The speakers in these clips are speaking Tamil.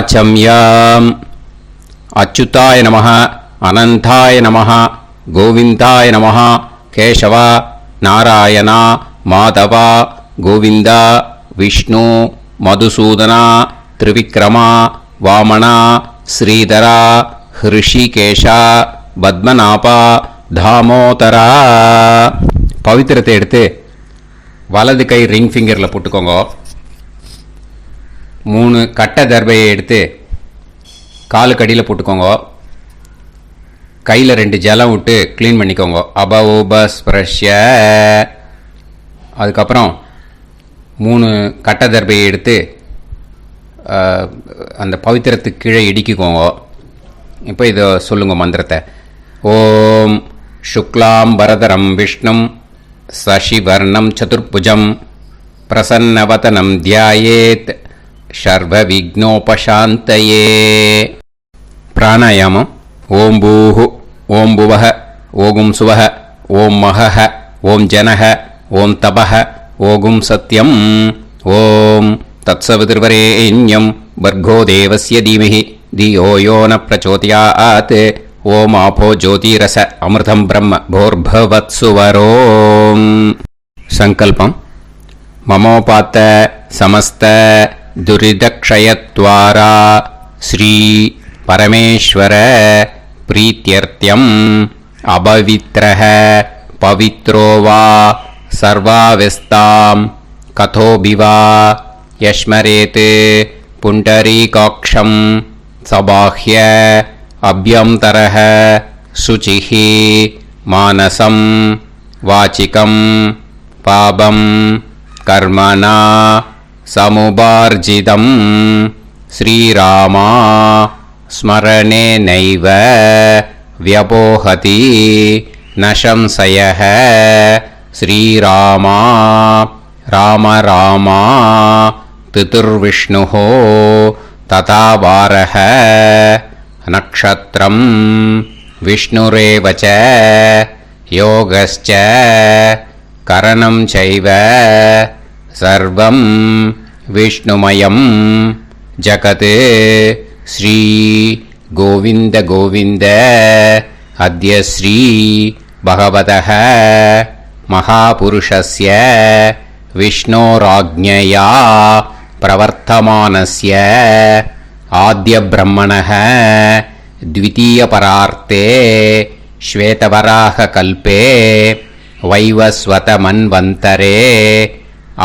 வாச்சம்யாம். அச்சுதாய நமः, அனந்தாய நமः, கோவிந்தாய நமः, கேசவ, நாராயணா, மாதவா, கோவிந்தா, விஷ்ணு, மதுசூதனா, திரிவிக்ரமா, வாமனா, ஸ்ரீதரா, ஹிருஷிகேஷா, பத்மநாபா, தாமோதரா. பவித்திரத்தை எடுத்து வலது கை ரிங் ஃபிங்கரில் போட்டுக்கோங்க. 3 கட்டை தர்பையை எடுத்து காலுக்கடியில் போட்டுக்கோங்க. கையில் 2 ஜலம் விட்டு க்ளீன் பண்ணிக்கோங்க. அபஓபஸ்பிரஷ்ய. அதுக்கப்புறம் 3 கட்டை தர்பையை எடுத்து அந்த பவித்திரத்துக்கு கீழே இடிக்கிக்கோங்க. இப்போ இதை சொல்லுங்க மந்திரத்தை. ஓம் சுக்லாம் வரதரம் விஷ்ணும் சசிவர்ணம் சதுர்புஜம் பிரசன்னவதனம் தியாயேத் சர்வ விக்னோபசாந்தயே. பிராணாயாமம். ஓம் பூஹு, ஓம் புவஹ, ஓகும் சுவஹ, ஓம் மஹஹ, ஓம் ஜனஹ, ஓம் தபஹ, ஓகும் சத்யம். ஓம் தத்சவிதுர்வரேண்யம் வர்கோ தேவஸ்ய தீமஹி தியோ யோ ந பிரச்சோதயாத். ஓம் ஆபோ ஜோதிரச அமிர்தம் பிரம்ம போர்பவத்சுவரோம். சங்கல்பம். மமோபாத்த சமஸ்த துரிதக்ஷயத்வாரா ஸ்ரீ பரமேஸ்வர பிரீத்யர்த்தியம் அபவித்ரஹ பவித்ரோ வா சர்வாவஸ்தாம் கதோபிவா யஸ்மரேத் புண்டரீகாக்ஷம் சபாஹ்ய அப்யந்தரஹ சுசிஹி மானசம் வாசிகம் பாபம் கர்மணா சமுபார்ஜிதம் ஸ்ரீராமா ஸ்மரணேனைவ வ்யபோஹதி நசம்சயஹ. ஸ்ரீராமா ராம ராமா பிதுர்விஷ்ணுः ததா வாரஹ. நக்ஷத்ரம் விஷ்ணுரேவ ச யோகஸ்ச கரணம் சைவ சர்வம் விஷ்ணுமயம் ஜகத். ஸ்ரீ கோவிந்த கோவிந்த அத்ய ஸ்ரீ பகவதः மகாபுருஷஸ்ய விஷ்ணோராஜ்ஞயா பிரவர்த்தமானஸ்ய ஆத்ய பிரம்மணः த்விதீயபரார்த்தே ஸ்வேதவராக கல்பே வைவஸ்வத மன்வந்தரே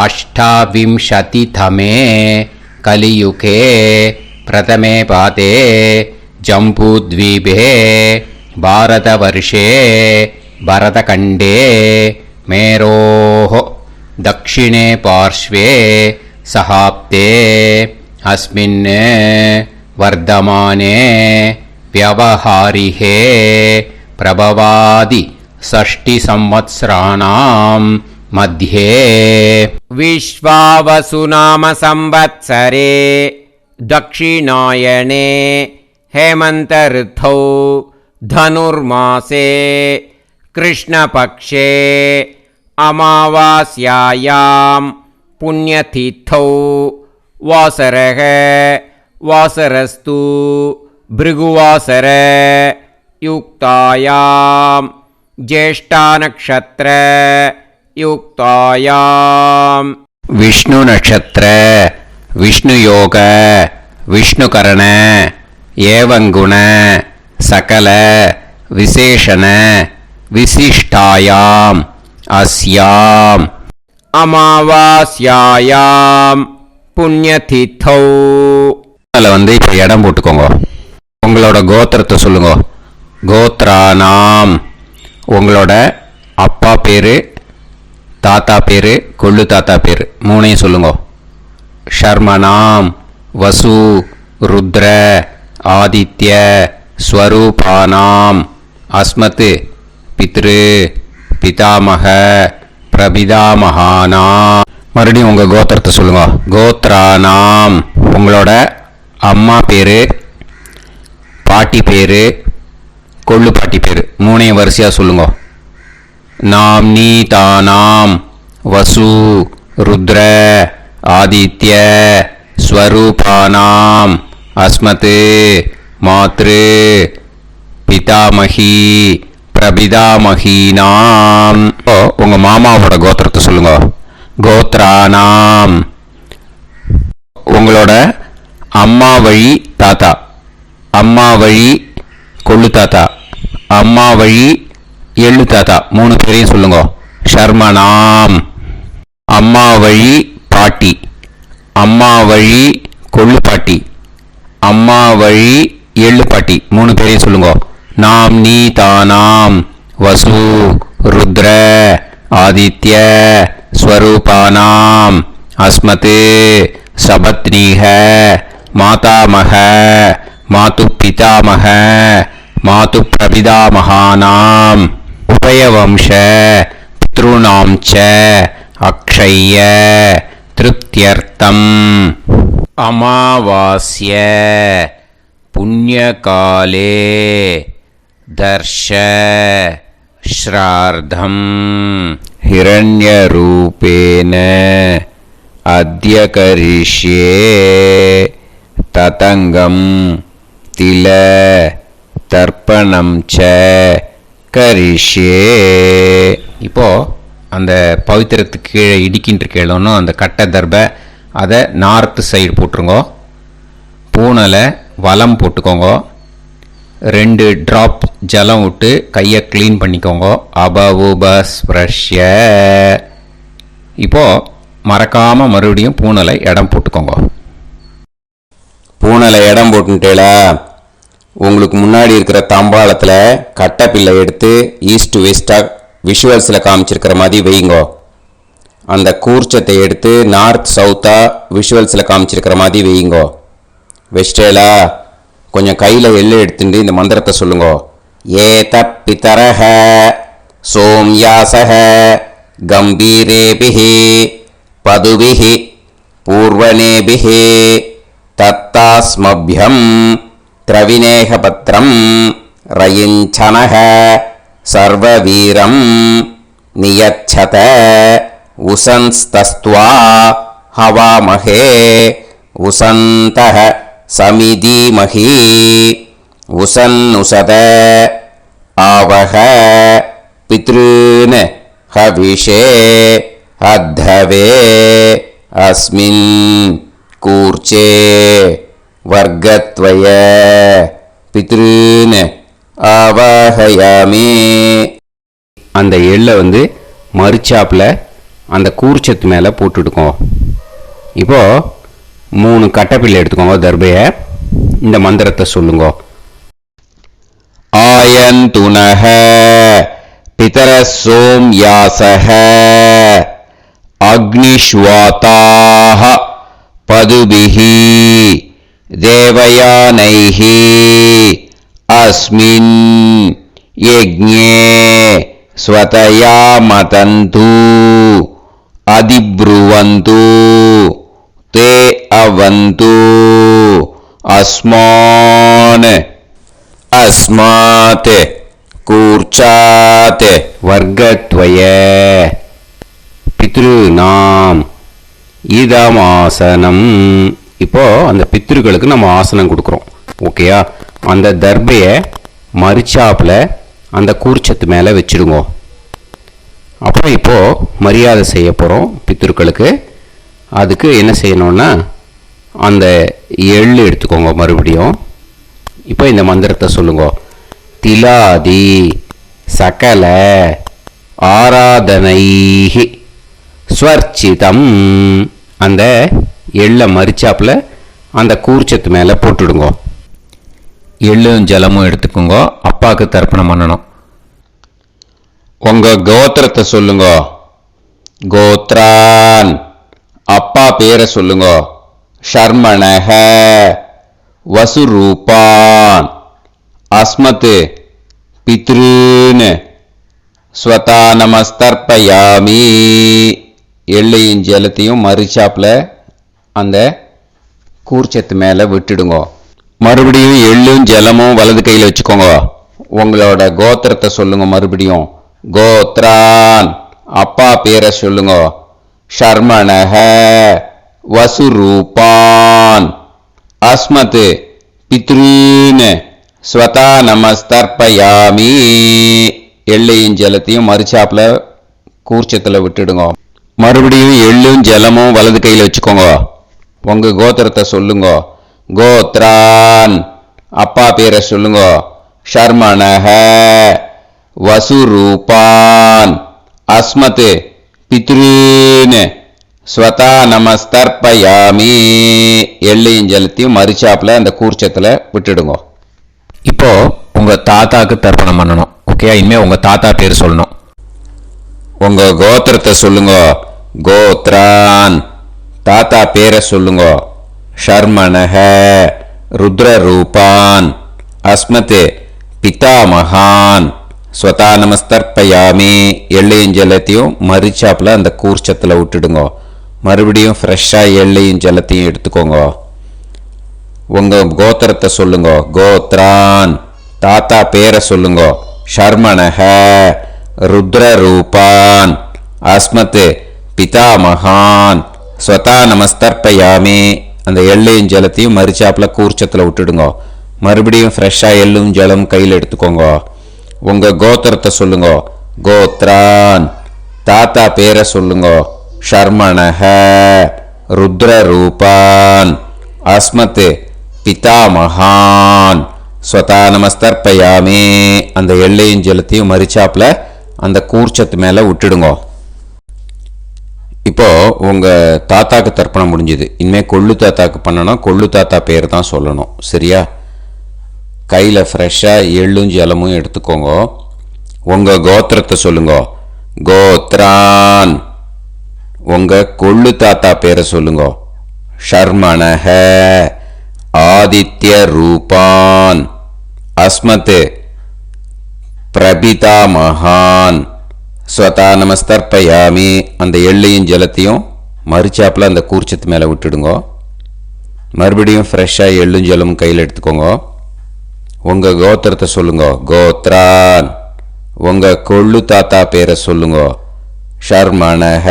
அஷ்டாவிம்சதிதமே கலியுகே பிரதமே பாதே ஜம்பூத்வீபே பாரதவர்ஷே பரதகண்டே மேரோः தக்ஷிணே பார்ஷ்வே சஹாப்தே அஸ்மின் வர்தமானே व्यवहारिहे प्रभवादि 6 संवत्सराणां मध्ये विश्वावसुनाम संवत्सरे दक्षिणायने हेमंत ऋतौ धनुर्मासे कृष्णपक्षे अमावास्यायां पुण्यतिथौ वासरः वासरस्तु भृगुवासर युक्तायां ज्येष्ठा नक्षत्र युक्तायां विष्णु नक्षत्र विष्णु योग विष्णुकरण एवं गुण सकल विशेषण विशिष्टायां अस्याम अमावास्यायां पुण्यतिथौ. அதில் வந்து இப்போ இடம் போட்டுக்கோங்க. உங்களோட கோத்திரத்தை சொல்லுங்க. கோத்ரானாம். உங்களோட அப்பா பேர், தாத்தா பேர், கொள்ளு தாத்தா பேர் 3ஐயும் சொல்லுங்க. ஷர்மனாம் வசு ருத்ர ஆதித்ய ஸ்வரூபானாம் அஸ்மத் பித்ரு பிதாமக பிரபிதாமகானா. மறுபடியும் உங்கள் கோத்திரத்தை சொல்லுங்க. கோத்ரானாம். உங்களோட அம்மா பேர், பாட்டி பேர், கொள்ளு பாட்டி பேர் 3ஐயும் வரிசையாக சொல்லுங்க. நாம்னி தானாம் வசு ருத்ர ஆதித்ய ஸ்வரூபானாம் அஸ்மத் மாத்ரு பிதாமகி பிரபிதாமகீனாம். உங்க மாமாவோட கோத்திரத்தை சொல்லுங்க. கோத்ரானாம். உங்களோட அம்மா வழி தாத்தா, அம்மா வழி கொள்ளு தாத்தா, அம்மா வழி எள்ளு தாத்தா, 3 பேரையும் சொல்லுங்க. ஷர்மனாம். அம்மா வழி பாட்டி, அம்மா வழி கொள்ளு பாட்டி, அம்மா வழி எள்ளு பாட்டி, 3 பேரையும் சொல்லுங்க. நாம் நீ தானாம் வசு ருத்ர ஆதித்ய ஸ்வரூபானாம் அஸ்மத் சபத்னீஹ மாதாமக மாது பிதாமக மாது பிரபிதாமகானாம் உபயவம்ச பித்ருணாம் ச அக்ஷய்ய திருப்தியர்த்தம் அமாவாஸ்ய புண்ணியகாலே தர்ஷ ஸ்ரார்த்தம் ஹிரண்யரூபேன அத்ய கரிஷ்யே ததங்கம் தில தர்ப்பணம் ச கரிஷ்யே. இப்போ அந்த பவித்திரத்துக்கு கீழே இடிக்கின்ற கீழே அந்த கட்டை தர்பை அதை நார்த்து சைடு போட்டுருங்க. பூனலை வலம் போட்டுக்கோங்க. 2 ட்ராப் ஜலம் விட்டு கையை க்ளீன் பண்ணிக்கோங்க. அபவுபஸ்ப்ரஷ்ய. இப்போது மறக்காமல் மறுபடியும் பூனலை இடம் போட்டுக்கோங்க. பூனலை இடம் போட்டுட்டேலா, உங்களுக்கு முன்னாடி இருக்கிற தாம்பாளத்தில் கட்டைப்பில்லை எடுத்து ஈஸ்ட் வெஸ்டாக விஷுவல்ஸில் காமிச்சிருக்கிற மாதிரி வைங்கோ. அந்த கூர்ச்சத்தை எடுத்து நார்த் சவுத்தாக விஷுவல்ஸில் காமிச்சிருக்கிற மாதிரி வைங்கோ. வெஸ்டேலா, கொஞ்சம் கையில் எள்ளு எடுத்துட்டு இந்த மந்திரத்தை சொல்லுங்க. ஏத பிதரஹ சோம்யாசஹ கம்பீரேபிஹி பதுபிஹி பூர்வனேபிஹி தத்தாஸ்மப்யம் திரவிநேகபத்ரம் ரயிஞ்சனஹ சர்வவீரம் நியச்சத உசன்ஸ்தஸ்த்வா ஹவாமஹே உசந்தஹ சமிதீமஹி உசன்னுசத ஆவஹ பித்ருன் ஹவிஷே அத்தவே அஸ்மின் கூர்ச்சே வர்க்கத்வய பித்ருன் ஆவாஹயாமி. அந்த எள்ளை மரிச்சாப்பில் அந்த கூர்ச்சத்து மேலே போட்டுடுக்கோம். இப்போது 3 கட்டைப்பிள்ளை எடுத்துக்கோங்க. தர்பையை இந்த மந்திரத்தை சொல்லுங்க. ஆயந்துனஹ பிதர சோம்யாசஹ அக்னிஷ்வாதாஹ பதுபிஹி தேவயானைஹி அஸ்மின் யஜ்ஞே ஸ்வதயா மதந்து அதிப்ருவந்து தே அவது அஸ்மான் அஸ்மாத் கூர்ச்சாத் வர்க்கத்வய பித்ருநாம் இதமாசனம். இப்போ அந்த பித்ருக்களுக்கு நம்ம ஆசனம் கொடுக்குறோம். ஓகேயா? அந்த தர்பையை மரிச்சாப்பில் அந்த கூர்ச்சத்து மேலே வச்சுடுங்க. அப்புறம் இப்போது மரியாதை செய்ய போகிறோம் பித்ருக்களுக்கு. அதுக்கு என்ன செய்யணும்னா அந்த எள்ளு எடுத்துக்கோங்க. மறுபடியும் இப்போ இந்த மந்திரத்தை சொல்லுங்க. திலாதி சகல ஆராதனைஹி ஸ்வர்ச்சிதம். அந்த எள்ளை மரிச்சாப்பில் அந்த கூர்ச்சத்து மேலே போட்டுடுங்க. எள்ளும் ஜலமும் எடுத்துக்கோங்க. அப்பாவுக்கு தர்ப்பணம் பண்ணணும். உங்கள் கோத்திரத்தை சொல்லுங்க. கோத்ரான். அப்பா பேரை சொல்லுங்க. ஷர்மணஹ வசுரூபான் அஸ்மத் பித்ருன் ஸ்வதா நமஸ்தர்ப்பயாமி. எள்ளையும் ஜலத்தையும் மரிச்சாப்பில் அந்த கூர்ச்சத்து மேலே விட்டுடுங்க. மறுபடியும் எள்ளும் ஜலமும் வலது கையில் வச்சுக்கோங்க. உங்களோட கோத்திரத்தை சொல்லுங்க. மறுபடியும் கோத்ரான். அப்பா பேரை சொல்லுங்க. ஷர்மணஹ வசுரூபான் அஸ்மத் பித்ருன் ஸ்வதா நமஸ்தர்ப்பயாமி. எள்ளையும் ஜலத்தையும் மறுச்சாப்புல கூர்ச்சத்தில் விட்டுடுங்க. மறுபடியும் எள்ளும் ஜலமும் வலது கையில் வச்சுக்கோங்க. உங்க கோத்திரத்தை சொல்லுங்க. கோத்ரான் அப்பா பேரை சொல்லுங்க. ஷர்மணஹ வசுரூபான் அஸ்மத் பித்ருன் ஸ்வதா நமஸ்தர்ப்பயாமி. எள்ளையும் ஜலத்தையும் மறுச்சாப்புல அந்த கூர்ச்சத்தில் விட்டுடுங்க. இப்போ உங்க தாத்தாக்கு தர்ப்பணம் பண்ணணும். ஓகே, இனிமே உங்க தாத்தா பேர் சொல்லணும். உங்க கோத்திரத்தை சொல்லுங்க. கோத்ரான் தாத்தா பேரை சொல்லுங்க. ஷர்மணஹ ருத்ரரூபான் அஸ்மத் பிதாமகான் ஸ்வதா நமஸ்தர்ப்பயாமி. எள்ளையும் ஜலத்தையும் மறுச்சாப்புல அந்த கூர்ச்சத்தில் விட்டுடுங்க. மறுபடியும் ஃப்ரெஷ்ஷாக எள்ளையும் ஜலத்தையும் எடுத்துக்கோங்க. உங்க கோத்திரத்தை சொல்லுங்க. கோத்ரான் தாத்தா பேரை சொல்லுங்க. ஷர்மணஹ ருத்ரரூபான் அஸ்மத் பிதாமகான் ஸ்வதா நமஸ்தர்ப்பயாமி. அந்த எள்ளையும் ஜலத்தையும் மறுச்சாப்புல கூர்ச்சத்தில் விட்டுடுங்க. மறுபடியும் ஃப்ரெஷ்ஷாக எள்ளும் ஜலம் கையில் எடுத்துக்கோங்க. உங்க கோத்திரத்தை சொல்லுங்க. கோத்ரான் தாத்தா பேரை சொல்லுங்க. ஷர்மணஹ ருத்ரரூபான் அஸ்மத் பிதாமகான் ஸ்வதா நமஸ்தர்ப்பயாமி. அந்த எள்ளையும் ஜலத்தையும் மறுச்சாப்புல அந்த கூர்ச்சத்து மேலே விட்டுடுங்க. இப்போ உங்க தாத்தாக்கு தர்ப்பணம் முடிஞ்சது. இனிமே கொள்ளு தாத்தாக்கு பண்ணணும். கொள்ளு தாத்தா பேர் தான் சொல்லணும். சரியா? கையில் ஃப்ரெஷ்ஷாக எள்ளும் ஜலமும் எடுத்துக்கோங்க. உங்க கோத்திரத்தை சொல்லுங்க. கோத்ரான் உங்க கொள்ளு தாத்தா பேரை சொல்லுங்க. ஷர்மணஹ ஆதித்ய ரூபான் அஸ்மத் பிரபிதாமகான் ஸ்வதா நமஸ்தர்ப்பயாமி. அந்த எள்ளையும் ஜலத்தையும் மறுச்சாப்பில் அந்த கூர்ச்சத்து மேலே விட்டுடுங்க. மறுபடியும் ஃப்ரெஷ்ஷாக எள்ளும் ஜலமும் கையில் எடுத்துக்கோங்க. உங்கள் கோத்திரத்தை சொல்லுங்க. கோத்ரான் உங்கள் கொள்ளு தாத்தா பேரை சொல்லுங்க. ஷர்மணஹ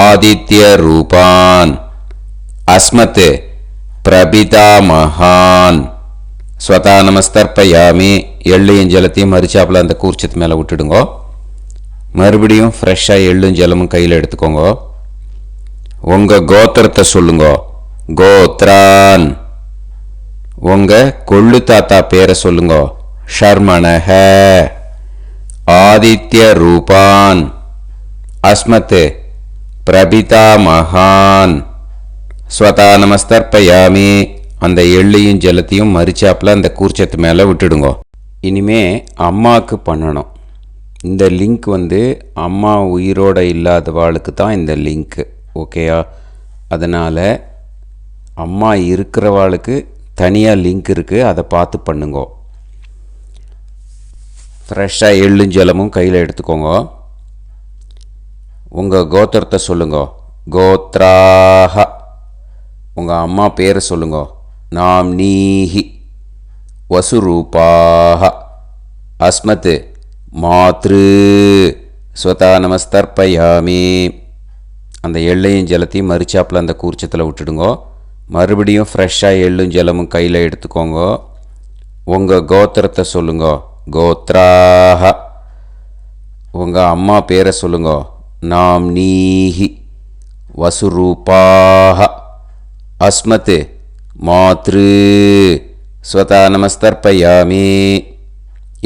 ஆதித்ய ரூபான் அஸ்மத் பிரபிதாமகான் ஸ்வதா நமஸ்தர்ப்பயாமி. எள்ளையும் ஜலத்தையும் மறுச்சாப்பில் அந்த கூர்ச்சத்து மேலே விட்டுடுங்க. மறுபடியும் ஃப்ரெஷ்ஷாக எள்ளும் ஜலமும் கையில் எடுத்துக்கோங்க. உங்கள் கோத்திரத்தை சொல்லுங்க. கோத்ரான் உங்கள் கொள்ளு தாத்தா பேரை சொல்லுங்க. ஷர்மணஹ ஆதித்ய ரூபான் அஸ்மத் பிரபிதாமகான் ஸ்வதா நமஸ்தர்ப்பயாமி. அந்த எள்ளையும் ஜலத்தையும் மறுச்சாப்பில் அந்த கூர்ச்சத்து மேலே விட்டுடுங்க. இனிமே அம்மாவுக்கு பண்ணணும். இந்த லிங்க் அம்மா உயிரோட இல்லாதவாளுக்கு தான் இந்த லிங்க்கு. ஓகேயா? அதனால் அம்மா இருக்கிறவாளுக்கு தனியாக லிங்க் இருக்குது. அதை பார்த்து பண்ணுங்க. ஃப்ரெஷ்ஷாக எள்ளும் ஜலமும் கையில் எடுத்துக்கோங்க. உங்கள் கோத்திரத்தை சொல்லுங்க. கோத்ராஹ உங்கள் அம்மா பேரை சொல்லுங்க. நாம்னீஹி வசுரூபாஹ அஸ்மத் மாத்ரு ஸ்வதா நமஸ்தர்ப்பயாமி. அந்த எள்ளையும் ஜலத்தையும் மறுச்சாப்பில் அந்த கூர்ச்சத்தில் விட்டுடுங்க. மறுபடியும் ஃப்ரெஷ்ஷாக எள்ளும் ஜலமும் கையில் எடுத்துக்கோங்க. உங்கள் கோத்திரத்தை சொல்லுங்க. கோத்ராஹ உங்கள் அம்மா பேரை சொல்லுங்க. நாம்னீஹி வசுரூபாஹ அஸ்மத் மாத்ரு ஸ்வதா நமஸ்தர்ப்பயாமி.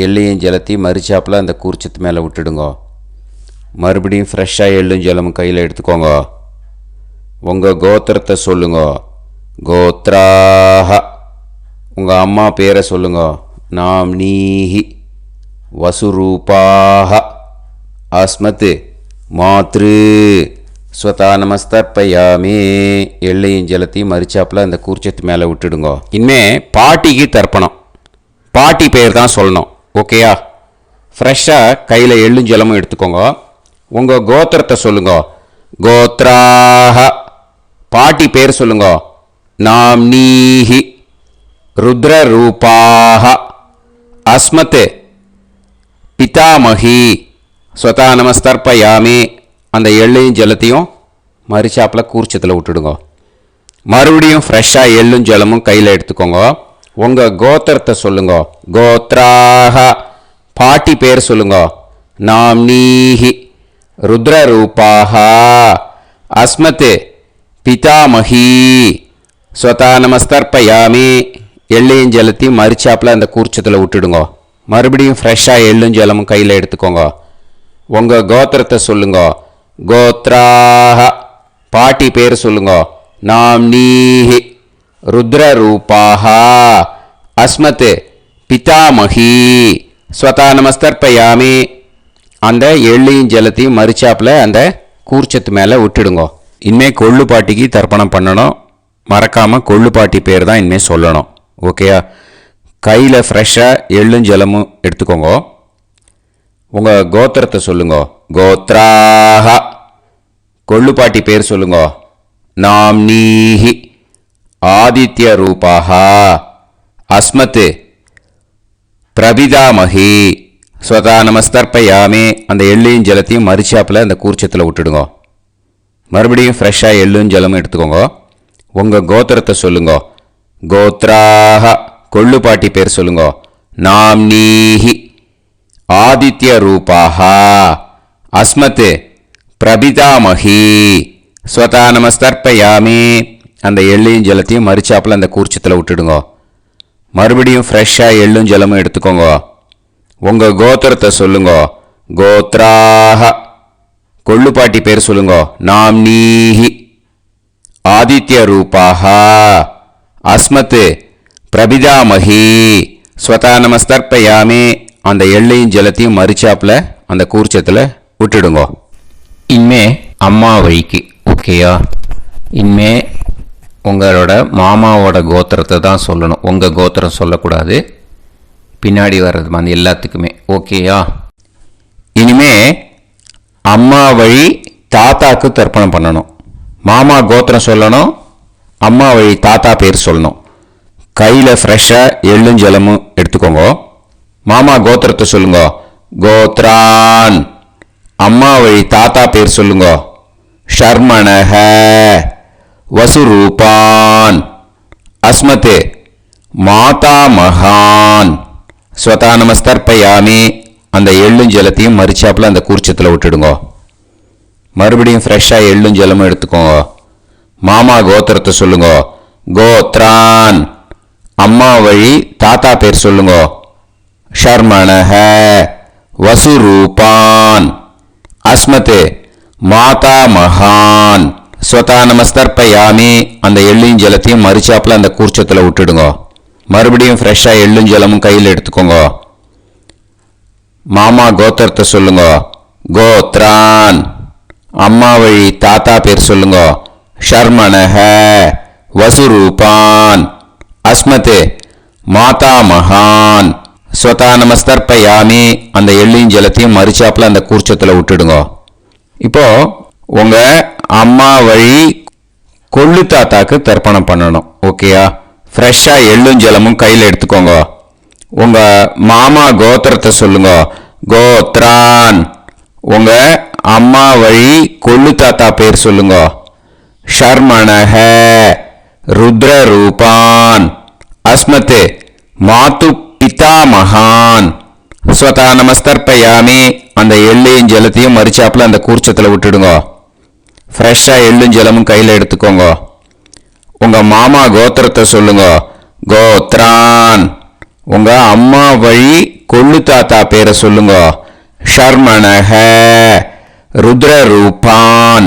எள்ளையும் ஜலத்தையும் மறுச்சாப்பில் அந்த கூர்ச்சத்து மேலே விட்டுடுங்க. மறுபடியும் ஃப்ரெஷ்ஷாக எள்ளும் ஜலமும் கையில் எடுத்துக்கோங்க. உங்கள் கோத்திரத்தை சொல்லுங்க. கோத்ராஹ உங்கள் அம்மா பேரை சொல்லுங்க. நாம்னீஹி வசுரூபாஹ அஸ்மத் மாத்ரு ஸ்வதா நமஸ்தர்ப்பயாமி. எள்ளையும் ஜலத்தையும் மறுச்சாப்பில் அந்த கூர்ச்சத்து மேலே விட்டுடுங்க. இனிமே பாட்டிக்கு தர்ப்பணம். பாட்டி பேர் தான் சொல்லணும். ஓகேயா? ஃப்ரெஷ்ஷாக கையில் எள்ளும் ஜலமும் எடுத்துக்கோங்க. உங்கள் கோத்திரத்தை சொல்லுங்க. கோத்ராஹ பாட்டி பேர் சொல்லுங்க. நாம்னீஹி ருத்ரரூபாஹ அஸ்மத் பிதாமகி ஸ்வதா நமஸ்தர்ப்பயாமி. அந்த எள்ளையும் ஜலத்தையும் மறுச்சாப்பில் கூர்ச்சத்தில் விட்டுடுங்க. மறுபடியும் ஃப்ரெஷ்ஷாக எள்ளும் ஜலமும் கையில் எடுத்துக்கோங்க. உங்கள் கோத்திரத்தை சொல்லுங்க. கோத்ராக. பாட்டி பேர் சொல்லுங்க. நாம்னீஹி ருத்ரரூபாக அஸ்மத் பிதாமஹி ஸ்வதா நமஸ்தர்ப்பயாமி. எள்ளையும் ஜலத்தையும் மறிச்சாப்பில் அந்த கூர்ச்சத்தில் விட்டுடுங்க. மறுபடியும் ஃப்ரெஷ்ஷாக எள்ளும் ஜலமும் கையில் எடுத்துக்கோங்க. உங்கள் கோத்திரத்தை சொல்லுங்க. கோத்ராக. பாட்டி பேர் சொல்லுங்க. நாம்னீஹி ருத்ரரூபாக அஸ்மத் பிதாமஹி ஸ்வதா நமஸ்தர்ப்பயாமி. அந்த எள்ளையும் ஜலத்தையும் மறிச்சாப்பில் அந்த கூர்ச்சத்து மேலே விட்டுடுங்க. இனிமேல் கொள்ளு பாட்டிக்கு தர்ப்பணம் பண்ணணும். மறக்காமல் கொள்ளு பாட்டி பேர் தான் இனிமேல் சொல்லணும். ஓகேயா? கையில் ஃப்ரெஷ்ஷாக எள்ளும் ஜலமும் எடுத்துக்கோங்க. உங்கள் கோத்திரத்தை சொல்லுங்க. கோத்ராக. கொள்ளு பாட்டி பேர் சொல்லுங்க. நாம்னீஹி ஆதித்ய ரூபாக அஸ்மத் பிரபிதாமஹி ஸ்வதா நமஸ்தர்ப்பயாமி. அந்த எள்ளையும் ஜலத்தையும் மறிச்சாப்பில் அந்த கூர்ச்சத்தில் விட்டுடுங்க. மறுபடியும் ஃப்ரெஷ்ஷாக எள்ளும் ஜலமும் எடுத்துக்கோங்க. உங்கள் கோத்திரத்தை சொல்லுங்க. கோத்ராக. கொள்ளு பாட்டி பேர் சொல்லுங்க. நாம்னீஹி ஆதித்ய ரூபாக அஸ்மத் பிரபிதாமஹி ஸ்வதா நமஸ்தர்ப்பயாமி. அந்த எள்ளையும் ஜலத்தையும் மறிச்சாப்பில் அந்த கூர்ச்சத்தில் விட்டுடுங்க. மறுபடியும் ஃப்ரெஷ்ஷாக எள்ளும் ஜலமும் எடுத்துக்கோங்க. உங்கள் கோத்திரத்தை சொல்லுங்க. கோத்ராக. கொள்ளு பாட்டி பேர் சொல்லுங்க. நாம்னீஹி ஆதித்ய ரூபாக அஸ்மத் பிரபிதாமஹி ஸ்வதா நமஸ்தர்ப்பயாமி. அந்த எள்ளையும் ஜலத்தையும் மறிச்சாப்பில் அந்த கூர்ச்சத்தில் விட்டுடுங்க. இனிமே அம்மா வழிக்கு. ஓகேயா? இனிமே உங்களோட மாமாவோட கோத்திரத்தை தான் சொல்லணும். உங்கள் கோத்திரம் சொல்லக்கூடாது. பின்னாடி வர்றது மாதிரி எல்லாத்துக்குமே. ஓகேயா? இனிமே அம்மா வழி தாத்தாக்கு தர்ப்பணம் பண்ணணும். மாமா கோத்திரம் சொல்லணும். அம்மா வழி தாத்தா பேர் சொல்லணும். கையில் ஃப்ரெஷ்ஷாக எள்ளும் ஜலமும் எடுத்துக்கோங்க. மாமா கோத்திரத்தை சொல்லுங்க. கோத்ரான். அம்மா வழி தாத்தா பேர் சொல்லுங்க. ஷர்மணஹ வசுரூபான் அஸ்மத் மாதாமகான் ஸ்வதா நமஸ்தர்ப்பயாமி. அந்த எள்ளும் ஜலத்தையும் மறிச்சாப்பில் அந்த கூர்ச்சத்தில் விட்டுடுங்க. மறுபடியும் ஃப்ரெஷ்ஷாக எள்ளும் ஜலமும் எடுத்துக்கோங்க. மாமா கோத்திரத்தை சொல்லுங்க. கோத்ரான். அம்மா வழி தாத்தா பேர் சொல்லுங்க. ஷர்மணஹ வசுரூபான் அஸ்மத் மாதாமகான் ஸ்வதா நமஸ்தர்ப்பயாமி. அந்த எள்ளையும் ஜலத்தையும் மறிச்சாப்பில் அந்த கூர்ச்சத்தில் விட்டுடுங்க. மறுபடியும் ஃப்ரெஷ்ஷாக எள்ளும் ஜலமும் கையில் எடுத்துக்கோங்க. மாமா கோத்திரத்தை சொல்லுங்க. கோத்ரான். அம்மா வழி தாத்தா பேர் சொல்லுங்க. ஷர்மணஹ வசுரூபான் அஸ்மத் மாதாமகான் ஸ்வதா நமஸ்தர்ப்பயாமி. அந்த எள்ளையும் ஜலத்தையும் மறிச்சாப்பில் அந்த கூர்ச்சத்தில் விட்டுடுங்க. இப்போ உங்கள் அம்மா வழி கொள்ளு தாத்தாக்கு தர்ப்பணம் பண்ணணும். ஓகேயா? ஃப்ரெஷ்ஷாக எள்ளும் ஜலமும் கையில் எடுத்துக்கோங்க. உங்கள் மாமா கோத்திரத்தை சொல்லுங்க. கோத்ரான். உங்கள் அம்மா வழி கொள்ளு தாத்தா பேர் சொல்லுங்க. ஷர்மணஹ ருத்ரரூபான் அஸ்மத் மாது பிதாமகான் ஸ்வதா நமஸ்தர்ப்பயாமி. அந்த எள்ளையும் ஜலத்தையும் மறிச்சாப்பில் அந்த கூர்ச்சத்தில் விட்டுடுங்க. ஃப்ரெஷ்ஷாக எள்ளும் ஜலமும் கையில் எடுத்துக்கோங்க. உங்கள் மாமா கோத்திரத்தை சொல்லுங்க. கோத்ரான். உங்கள் அம்மா வழி கொள்ளு தாத்தா பேரை சொல்லுங்க. ஷர்மணஹ ருத்ரரூபான்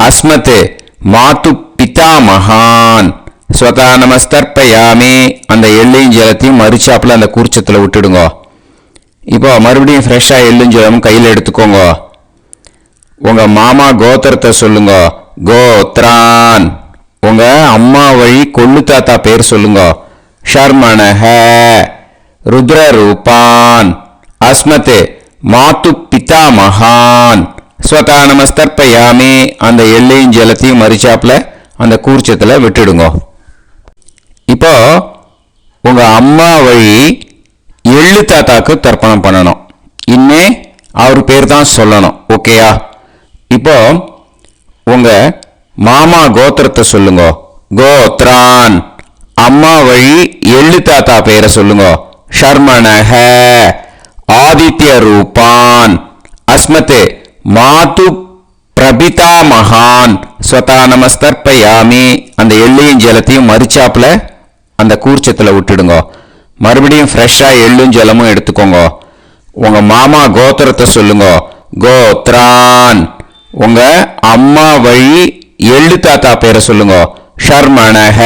அஸ்மத் மாது பிதாமகான் ஸ்வதா நமஸ்தர்ப்பயாமி. அந்த எள்ளையும் ஜலத்தையும் மறிச்சாப்பில் அந்த கூர்ச்சத்தில் விட்டுடுங்க. இப்போ மறுபடியும் ஃப்ரெஷ்ஷாக எள்ளும் ஜலமும் கையில் எடுத்துக்கோங்க. உங்கள் மாமா கோத்திரத்தை சொல்லுங்க. கோத்ரான். உங்கள் அம்மா வழி கொள்ளு தாத்தா பேர் சொல்லுங்க. ஷர்மணஹ ருத்ரரூபான் அஸ்மத் மாது பிதாமகான் ஸ்வதா நமஸ்தர்ப்பயாமி. அந்த எள்ளையும் ஜலத்தையும் மறிச்சாப்பில் அந்த கூர்ச்சத்தில் விட்டுடுங்க. இப்போ உங்கள் அம்மா வழி எள்ளு தாத்தாக்கு தர்ப்பணம் பண்ணணும். இன்னே அவர் பேர் தான் சொல்லணும். ஓகேயா? இப்போ உங்கள் மாமா கோத்திரத்தை சொல்லுங்க. கோத்ரான். அம்மா வழி எள்ளு தாத்தா பேரை சொல்லுங்க. ஷர்மணஹ. ஆதித்ய ரூபான். அஸ்மத் மாது பிரபிதா மகான். ஸ்வதா நமஸ்தர்ப்பயாமி. அந்த எள்ளையும் ஜலத்தையும் மறிச்சாப்புல அந்த கூர்ச்சத்தில் விட்டுடுங்க. மறுபடியும் ஃப்ரெஷ்ஷாக எள்ளும் ஜலமும் எடுத்துக்கோங்க. உங்க மாமா கோத்திரத்தை சொல்லுங்க. கோத்ரான். உங்க அம்மா வழி எள்ளு தாத்தா பேரை சொல்லுங்க. ஷர்மணஹ.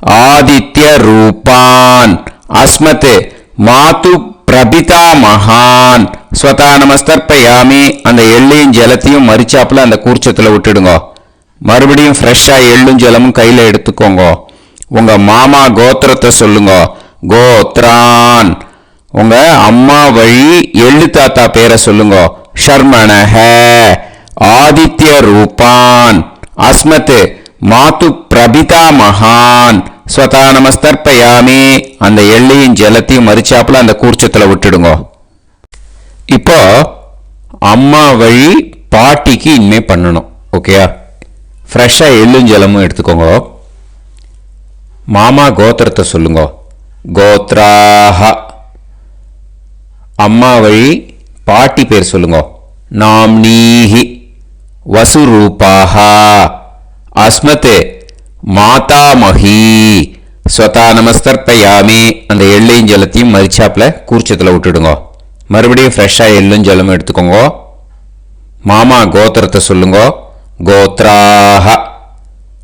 ஆதித்ய ரூபான். அஸ்மத் மாது பிரபிதா மகான். ஸ்வதா நமஸ்தர்ப்பயாமி. அந்த எள்ளையும் ஜலத்தையும் மறிச்சாப்புல அந்த கூர்ச்சத்தில் விட்டுடுங்க. மறுபடியும் ஃப்ரெஷ்ஷாக எள்ளும் ஜலமும் கையில் எடுத்துக்கோங்க. உங்க மாமா கோத்திரத்தை சொல்லுங்க. கோத்ரான். உங்க அம்மா வழி எள்ளு தாத்தா பேரை சொல்லுங்க. ஷர்மணஹ. ஆதித்ய ரூபான். அஸ்மத் மாது பிரபிதா மகான். ஸ்வதா நமஸ்தர்ப்பயாமி. அந்த எள்ளையும் ஜலத்தையும் மறிச்சாப்புல அந்த கூர்ச்சத்தில் விட்டுடுங்க. இப்போ அம்மா வழி பாட்டிக்கு இனிமே பண்ணணும். ஓகேயா? ஃப்ரெஷ்ஷாக எள்ளும் ஜலமும் எடுத்துக்கோங்க. மாமா கோத்திரத்தை சொல்லுங்க. கோத்ராஹ. அம்மா வழி பாட்டி பேர் சொல்லுங்க. நாம்னீஹி. வசுரூபாஹ. அஸ்மத் மாதாமஹி. ஸ்வதா நமஸ்தர்ப்பயாமி. அந்த எள்ளையும் ஜலத்தையும் மறிச்சாப்புல கூர்ச்சத்தில் விட்டுடுங்க. மறுபடியும் ஃப்ரெஷ்ஷாக எள்ளும் ஜலமும் எடுத்துக்கோங்க. மாமா கோத்திரத்தை சொல்லுங்க. கோத்ராஹ.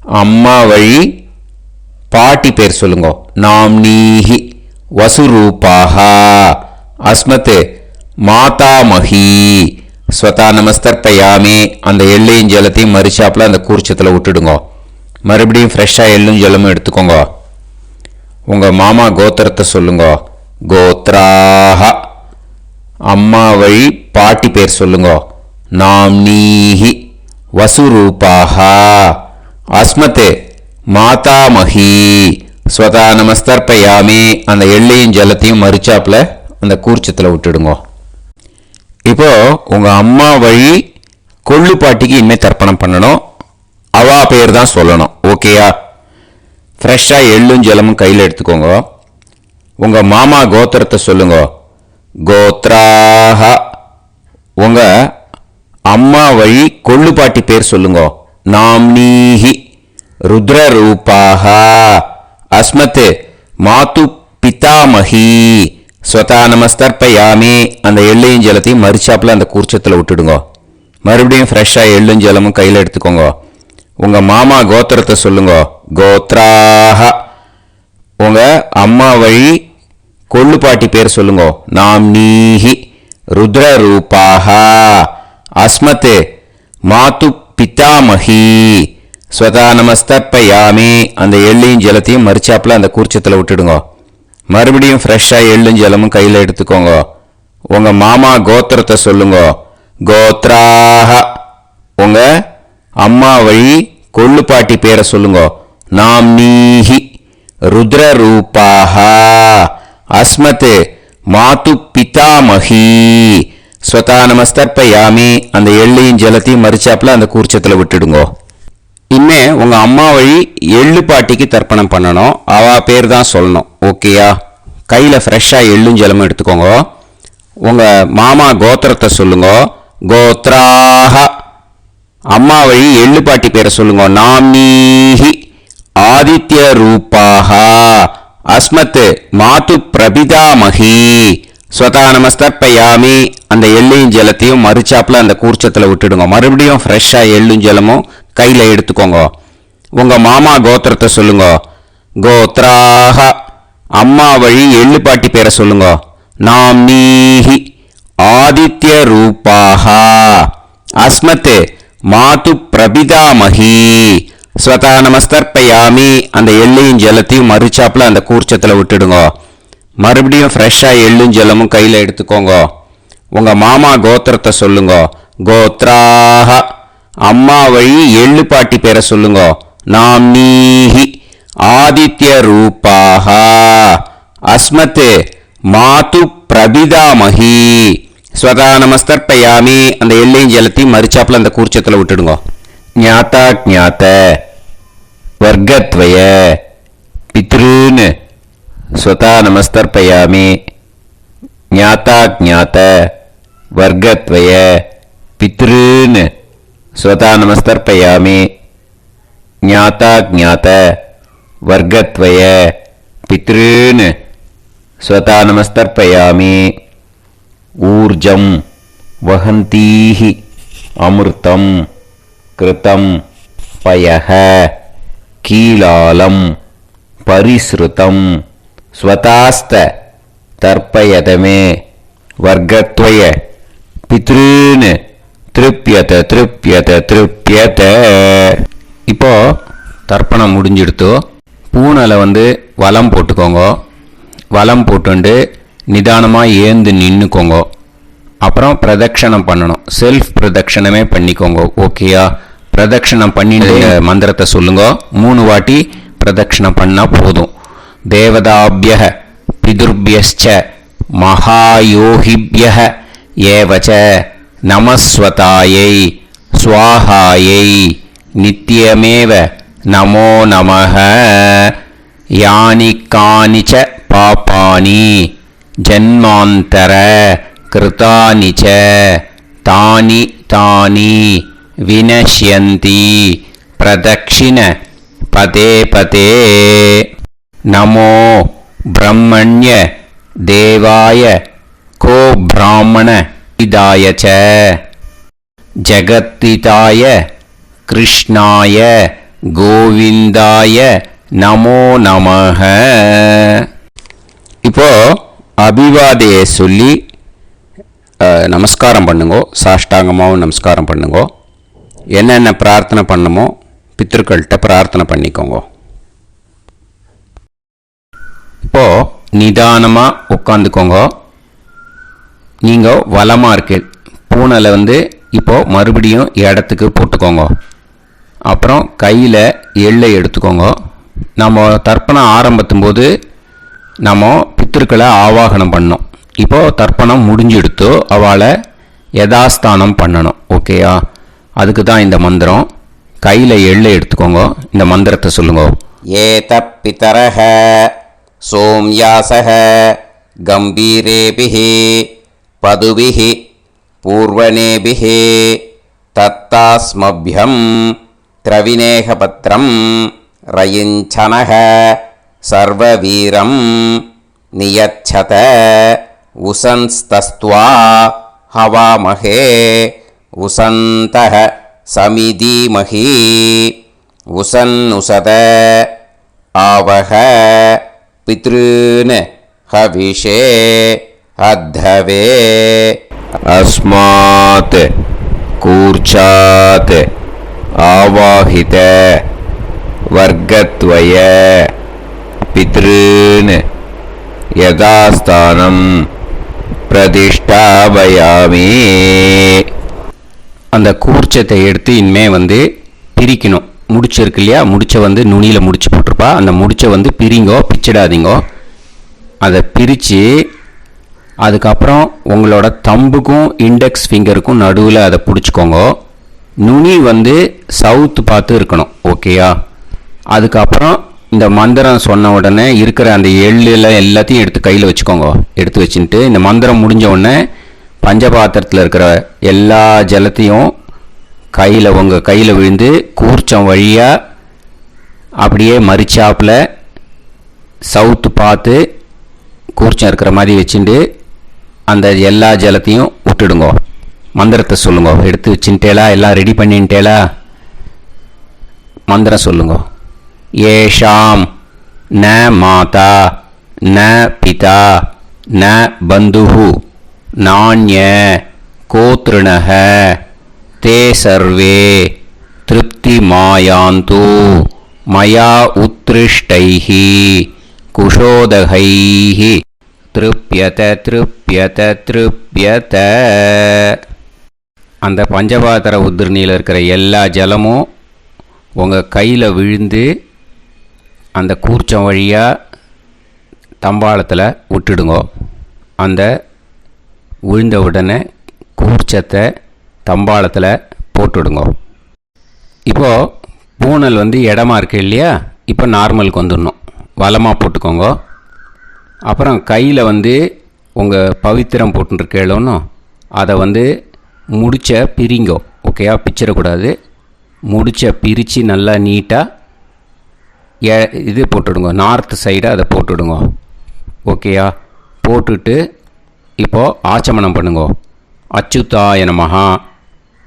அம்மா வழி பாட்டி பேர் சொல்லுங்க. நாம்னீஹி. வசுரூபாஹ. அஸ்மத் மாதாமஹி. ஸ்வதா நமஸ்தர்ப்பயாமி. அந்த எள்ளையும் ஜலத்தையும் மறிச்சாப்புல அந்த கூர்ச்சத்தில் விட்டுடுங்க. மறுபடியும் ஃப்ரெஷ்ஷாக எள்ளும் ஜலமும் எடுத்துக்கோங்க. உங்கள் மாமா கோத்திரத்தை சொல்லுங்க. கோத்ராஹ. அம்மா வழி பாட்டி பேர் சொல்லுங்க. நாம்னீஹி. வசுரூபாஹ. அஸ்மத் மாதாமஹி. ஸ்வதா நமஸ்தர்ப்பயாமி. அந்த எள்ளையும் ஜலத்தையும் மறிச்சாப்புல அந்த கூர்ச்சத்தில் விட்டுடுங்க. இப்போ உங்க அம்மா வழி கொள்ளு பாட்டிக்கு இனிமேல் தர்ப்பணம் பண்ணணும். அவா பேர் தான் சொல்லணும். ஓகேயா? ஃப்ரெஷ்ஷாக எள்ளும் ஜலமும் கையில் எடுத்துக்கோங்க. உங்க மாமா கோத்திரத்தை சொல்லுங்க. கோத்ராஹ. உங்க அம்மா வழி கொள்ளு பாட்டி பேர் சொல்லுங்க. நாம்னீஹி. ருத்ரரூபாஹ. அஸ்மத் மாது பிதாமஹி. ஸ்வதா நமஸ்தர்ப்பயாமி. அந்த எள்ளையும் ஜலத்தையும் மறிச்சாப்புல அந்த கூர்ச்சத்தில் விட்டுடுங்க. மறுபடியும் ஃப்ரெஷ்ஷாக எள்ளும் ஜலமும் கையில் எடுத்துக்கோங்க. உங்க மாமா கோத்திரத்தை சொல்லுங்க. கோத்ராஹ. உங்க அம்மா வழி கொள்ளு பாட்டி பேர் சொல்லுங்க. நாம்னீஹி. ருத்ரரூபாஹ. அஸ்மத் மாது பிதாமஹி. ஸ்வதா நமஸ்தர்ப்பயாமி. அந்த எள்ளையும் ஜலத்தையும் மறிச்சாப்புல அந்த கூர்ச்சத்தில் விட்டுடுங்க. மறுபடியும் ஃப்ரெஷ்ஷாக எள்ளும் ஜலமும் கையில் எடுத்துக்கோங்க. உங்க மாமா கோத்திரத்தை சொல்லுங்க. கோத்ராஹ. உங்க அம்மா வழி கொள்ளு பாட்டி பேரை சொல்லுங்க. நாம்னீஹி. ருத்ரரூபாஹ. அஸ்மத் மாது பிதாமஹி. ஸ்வதா நமஸ்தர்ப்பயாமி. அந்த எள்ளையும் ஜலத்தையும் மறிச்சாப்புல அந்த கூர்ச்சத்தில் விட்டுடுங்க. இனிமே உங்க அம்மா வழி எள்ளு பாட்டிக்கு தர்ப்பணம் பண்ணணும். அவ பேர் தான் சொல்லணும். ஓகேயா? கையில் ஃப்ரெஷ்ஷாக எள்ளும் ஜலமும் எடுத்துக்கோங்க. உங்க மாமா கோத்திரத்தை சொல்லுங்க. கோத்ராஹ. அம்மா வழி எள்ளு பாட்டி பேரை சொல்லுங்க. நாம்னீஹி. ஆதித்ய ரூபாஹ. அஸ்மத் மாது பிரபிதாமஹி. ஸ்வதா நமஸ்தர்ப்பயாமி. அந்த எள்ளையும் ஜலத்தையும் மறிச்சாப்புல அந்த கூர்ச்சத்தில் விட்டுடுங்க. மறுபடியும் ஃப்ரெஷ்ஷாக எள்ளும் ஜலமும் கையில் எடுத்துக்கோங்க. உங்க மாமா கோத்திரத்தை சொல்லுங்க. கோத்ராஹ. அம்மா வழி எள்ளு பாட்டி பேரை சொல்லுங்க. நாம்னீஹி. ஆதித்ய ரூபாஹ. அஸ்மத் மாது பிரபிதாமஹி. ஸ்வதா நமஸ்தர்ப்பயாமி. அந்த எள்ளையும் ஜலத்தையும் மறிச்சாப்புல அந்த கூர்ச்சத்தில் விட்டுடுங்க. மறுபடியும் ஃப்ரெஷ்ஷாக எள்ளும் ஜலமும் கையில் எடுத்துக்கோங்க. உங்க மாமா கோத்திரத்தை சொல்லுங்க. கோத்ராஹ. அம்மா வழி எள்ளு பாட்டி பேரை சொல்லுங்க. நாம்னீஹி. ஆதித்ய ரூபாஹ. அஸ்மத் மாது பிரபிதாமஹி. ஸ்வதா நமஸ்தர்ப்பயாமி. அந்த எள்ளையும் ஜலத்தையும் மறிச்சாப்புல அந்த கூர்ச்சத்தில் விட்டுடுங்க. ஞாதா ஞாத. वर्गत्वय पितॄन् स्वतः नमस्तर्पयामि ज्ञाताज्ञात वर्गत्वय पितॄन् स्वतः नमस्तर्पयामि ज्ञाताज्ञात वर्गत्वय पितॄन् स्वतः नमस्तर्पयामि ऊर्जं वहन्तीः अमृतं कृतं पयः कीलालं परिसृतं स्वतास्त तर्पयत मे वर्गत्वय पितॄन् திருப்பியத திருப்பியத திருப்பியத. இப்போ தர்ப்பணம் முடிஞ்சிடுத்து. பூனலை வலம் போட்டுக்கோங்க. வலம் போட்டுண்டு நிதானமாக ஏந்து நின்றுக்கோங்க. அப்புறம் பிரதட்சணம் பண்ணணும். செல்ஃப் பிரதட்சணமே பண்ணிக்கோங்க. ஓகேயா? பிரதட்சணம் பண்ணிட்டு மந்திரத்தை சொல்லுங்க. 3 வாட்டி பிரதட்சணம் பண்ணால் போதும். தேவதாபிய பிதுர்பியஸ்ச மகாயோகிபிய ஏவச்ச நமஸ்வதாயை ஸ்வாஹாயை நித்யமேவ நமோ நமஹ. யானி கானிச்ச பாபானி ஜன்மாந்தர கிருதானிச்ச தானி தானி வினஷ்யந்தி பிரதக்ஷிண பதே பதே. நமோ பிரம்மண்ய தேவாய கோ பிராமண இதாய ச ஜகத்திதாய கிருஷ்ணாய கோவிந்தாய நமோ நமஹ. இப்போ அபிவாதையை சொல்லி நமஸ்காரம் பண்ணுங்கோ. சாஷ்டாங்கமாகவும் நமஸ்காரம் பண்ணுங்கோ. என்னென்ன பிரார்த்தனை பண்ணுமோ பித்ருக்கள்கிட்ட பிரார்த்தனை பண்ணிக்கோங்க. இப்போ நிதானமாக உட்காந்துக்கோங்க. நீங்கள் வலமாக இருக்கு. பூனலை இப்போது மறுபடியும் இடத்துக்கு போட்டுக்கோங்க. அப்புறம் கையில் எள்ளை எடுத்துக்கோங்க. நம்ம தர்ப்பணம் ஆரம்பித்தும் போது நம்ம பித்திருக்களை ஆவாகனம் பண்ணோம். இப்போது தர்ப்பணம் முடிஞ்செடுத்து அவளை யதாஸ்தானம் பண்ணணும். ஓகேயா? அதுக்கு தான் இந்த மந்திரம். கையில் எள்ளை எடுத்துக்கோங்க. இந்த மந்திரத்தை சொல்லுங்க. ஏத பிதரஹ சோம்யாசஹ கம்பீரேபிஹி பதுபிஹி பூர்வணேபிஹி தத்தாஸ்மப்யம் திரவிநேகபத்ரம் ரயிஞ்சனஹ சர்வவீரம் நியச்சத உசன்ஸ்தஸ்த்வா ஹவாமஹே உசந்தஹ சமிதீமஹி உசன்னுசத ஆவஹ பித்ருன் ஹவிஷே அத்தவே. அஸ்மாத் கூர்ச்சாத் ஆவாஹித வர்க்கத்வய பித்ருன் யதாஸ்தானம் பிரதிஷ்டாபயாமி. அந்த கூர்ச்சத்தை எடுத்து இனிமே பிரிக்கணும். முடிச்சு இருக்கு இல்லையா? முடிச்சை நுனியில் முடிச்சு போட்டிருப்பா. அந்த முடிச்சை பிரிங்கோ, பிச்சிடாதீங்கோ. அதை பிரித்து அதுக்கப்புறம் உங்களோட தம்புக்கும் இண்டெக்ஸ் ஃபிங்கருக்கும் நடுவில் அதை பிடிச்சிக்கோங்க. நுனி சவுத்து பார்த்து இருக்கணும். ஓகேயா? அதுக்கப்புறம் இந்த மந்திரம் சொன்ன உடனே இருக்கிற அந்த எள்ளில் எல்லாத்தையும் எடுத்து கையில் வச்சுக்கோங்க. எடுத்து வச்சுட்டு இந்த மந்திரம் முடிஞ்ச உடனே பஞ்சபாத்திரத்தில் இருக்கிற எல்லா ஜலத்தையும் உங்கள் கையில் விழுந்து கூர்ச்சம் வழியாக அப்படியே மறிச்சாப்பில் சவுத்து பார்த்து கூர்ச்சம் இருக்கிற மாதிரி வச்சுட்டு அந்த எல்லா ஜலத்தையும் விட்டுடுங்க. மந்திரத்தை சொல்லுங்க. எடுத்து வச்சுட்டேலா? எல்லாம் ரெடி பண்ணிட்டேலா? மந்திரம் சொல்லுங்க. ஏஷாம் ந மாதா ந பிதா ந பந்துஹு நான்ய கோத்ருணஹ தே சர்வே திருப்தி மாயாந்து மயா உத்ருஷ்டைஹி குஷோதகைஹி திருப்யத திருப்யத திருப்யத. அந்த பஞ்சபாத்திர உதிர்ணியில் இருக்கிற எல்லா ஜலமும் உங்கள் கையில் விழுந்து அந்த கூர்ச்சம் வழியாக தம்பாளத்தில் விட்டுடுங்க. அந்த விழுந்த உடனே கூர்ச்சத்தை தம்பாளத்தில் போட்டுடுங்க. இப்போது பூனல் வந்து இடமா இருக்கு இல்லையா, இப்போ நார்மலுக்கு வந்துடணும். வலமாக போட்டுக்கோங்க. அப்புறம் கையில் வந்து உங்கள் பவித்திரம் போட்டுருக்கேளோன்னு அதை வந்து முடிச்ச பிரிங்கோ. ஓகேயா, பிச்சிடக்கூடாது. முடிச்ச பிரித்து நல்லா நீட்டாக இது போட்டுடுங்க, நார்த் சைடை அதை போட்டுடுங்க. ஓகேயா, போட்டுட்டு இப்போது ஆச்சமனம் பண்ணுங்க. அச்சுதாய நமஹ,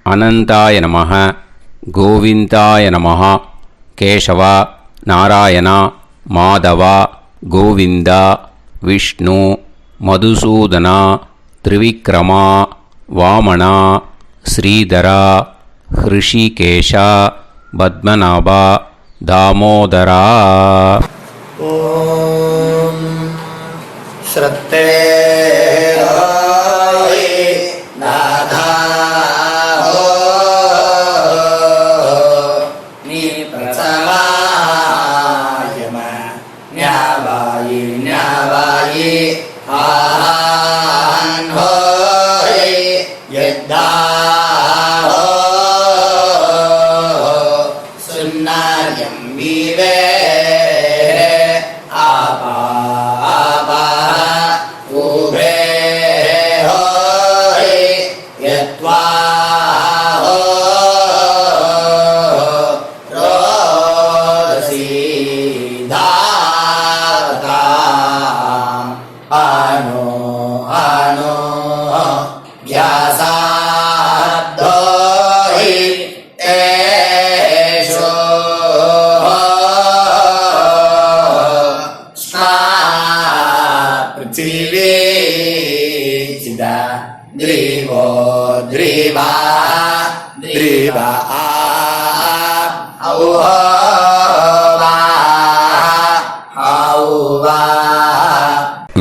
அனந்தாய நமஹ, கோவிந்தாய நமஹ, கேசவா, நாராயணா, மாதவா, கோவிந்தா, விஷ்ணு, மதுசூதனா, திரிவிக்ரமா, வாமனா, ஸ்ரீதரா, ஹிருஷிகேஷா, பத்மநாபா, தாமோதரா. ஓம் ஸ்ரத்தே நாதா நீ பிரசமாயம ஞாவாயி ஞாவாயி ஆஹான் ஹோய் யத்தா சுன்னாயம் வீவே Drivo, driva, driva, auva, auva.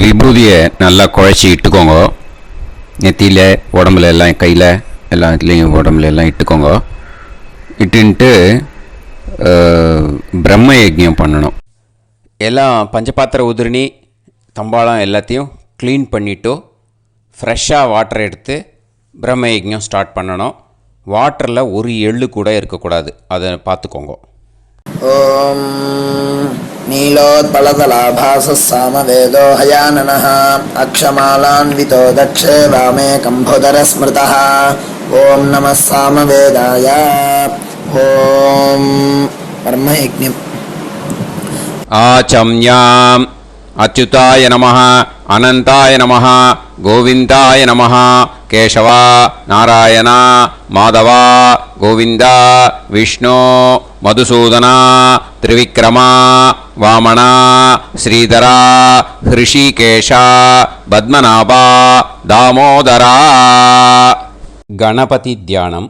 விபூதியை நல்லா குழச்சி இட்டுக்கோங்க. நெத்தியில், உடம்புல எல்லாம், கையில் எல்லா இதுலேயும் உடம்புல எல்லாம் இட்டுக்கோங்க. இட்டுன்ட்டு பிரம்ம யஜ்ஞம் பண்ணணும். எல்லாம் பஞ்சபாத்திர உதிரணி தம்பாளம் எல்லாத்தையும் க்ளீன் பண்ணிவிட்டு ஃப்ரெஷ்ஷாக வாட்டர் எடுத்து பிரம்ம யஜ்ஞம் ஸ்டார்ட் பண்ணணும். வாட்டரில் ஒரு எள்ளு கூட இருக்கக்கூடாது, அதை பார்த்துக்கோங்க. ஓம் நீலோத்பலதலாபாசः சாமவேதோ ஹயானனः அக்ஷமாலான்விதோ தக்ஷே வாமே கம்போதரஸ்மிருதः. ஓம் நமः சாமவேதாய. ஓம் பிரம்மயஜ்ஞம். ஆச்சம்யாம் அச்சுதாய நமஹ, அனந்தாய நமஹ, கோவிந்தாய நமஹ, கேசவா, நாராயணா, மாதவா, கோவிந்தா, விஷ்ணு, மதுசூதனா, திரிவிக்ரமா, வாமனா, ஸ்ரீதரா, ஹிருஷிகேஷா, பத்மநாபா, தாமோதரா. கணபதி தியானம்.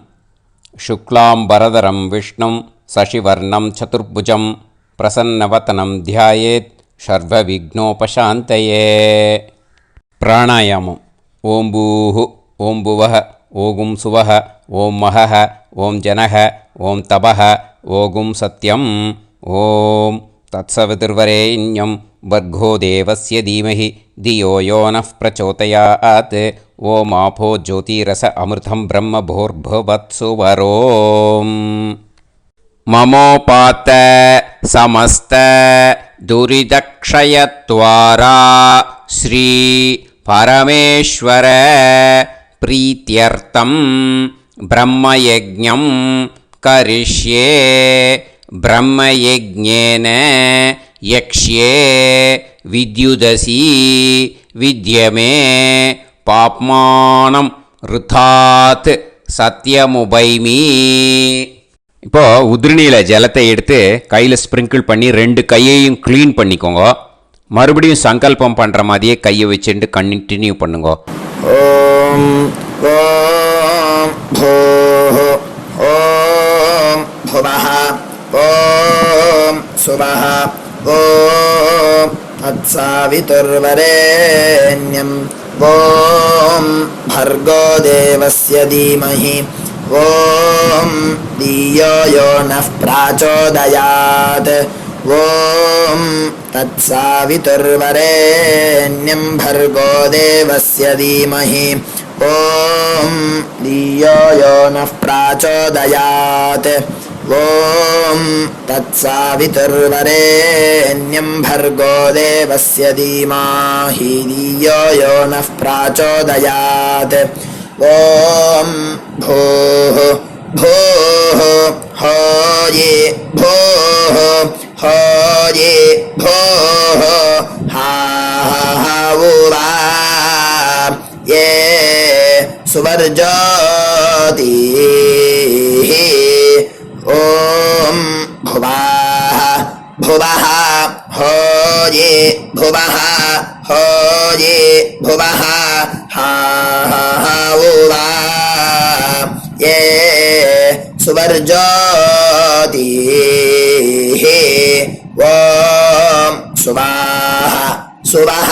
சுக்லாம்பரதரம் விஷ்ணும் சசிவர்ணம் சதுர்புஜம் பிரசன்னவதனம் தியாயேத் சர்வவிக்னோபசாந்தயே. பிராணாயாமம். ஓம் பூஹு, ஓம் புவஹ, ஓகும் சுவஹ, ஓம் மஹஹ, ஓம் ஜனஹ, ஓம் தபஹ, ஓகும் சத்யம். ஓம் தத்சவிதுர்வரேண்யம் வர்கோ தேவஸ்ய தீமஹி தியோ யோ நः பிரச்சோதயாத். ஓம் ஆபோ ஜோதிரச அமிர்தம் பிரம்ம போர்புவத்சு வரோம். மமோபாத்த சமஸ்த துரிதக்ஷயத்வாரா ஸ்ரீ பரமேஸ்வர பிரீத்யர்த்தம் பிரம்மயஜ்ஞம் கரிஷ்யே. பிரம்மயஜ்ஞேன யக்ஷ்யே வித்யுதசி வித்யமே பாப்மானம் ருதாத் சத்யமுபைமி. இப்போது உதிரணியில் ஜலத்தை எடுத்து கையில் ஸ்ப்ரிங்கிள் பண்ணி 2 கையையும் க்ளீன் பண்ணிக்கோங்க. மறுபடியும் சங்கல்பம் பண்ணுற மாதிரியே கையை வச்சுட்டு கண்டினியூ பண்ணுங்க. ஓம் ஓம் பூஹ ஓம் புவஹ ஓம் சுவஹ ஓம் அத்சாவிதுர்வரேண்யம் ஓம் பர்கோ தேவஸ்ய தீமஹி ஓம் தியோ யோ நः பிரச்சோதயாத். ஓம் தத்சாவிதுர்வரேண்யம் பர்கோ தேவஸ்ய தீமஹி ஓம் தியோ யோ நः பிரச்சோதயாத். ॐ तत्सावितुर्वरेण्यं भर्गो देवस्य धीमहि धियो यो नः प्रचोदयात् ॐ भूः भूः होये भूः होये भूः हा उवा ये सुवर्जोति ॐ भुवः भुवः होये भुवः होये भुवः हा उवा ये सुवर्जोति ॐ सुवाः सुवः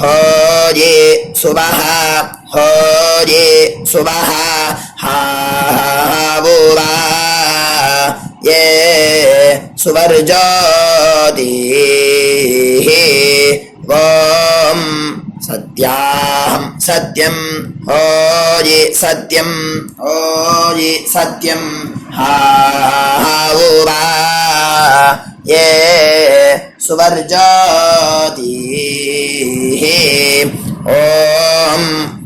होये सुवः होये सुवः हा उवा ये सुवर्जोति ॐ सत्यां सत्यं होये सत्यं होये सत्यं हा उवा ये सुवर्जोति ॐ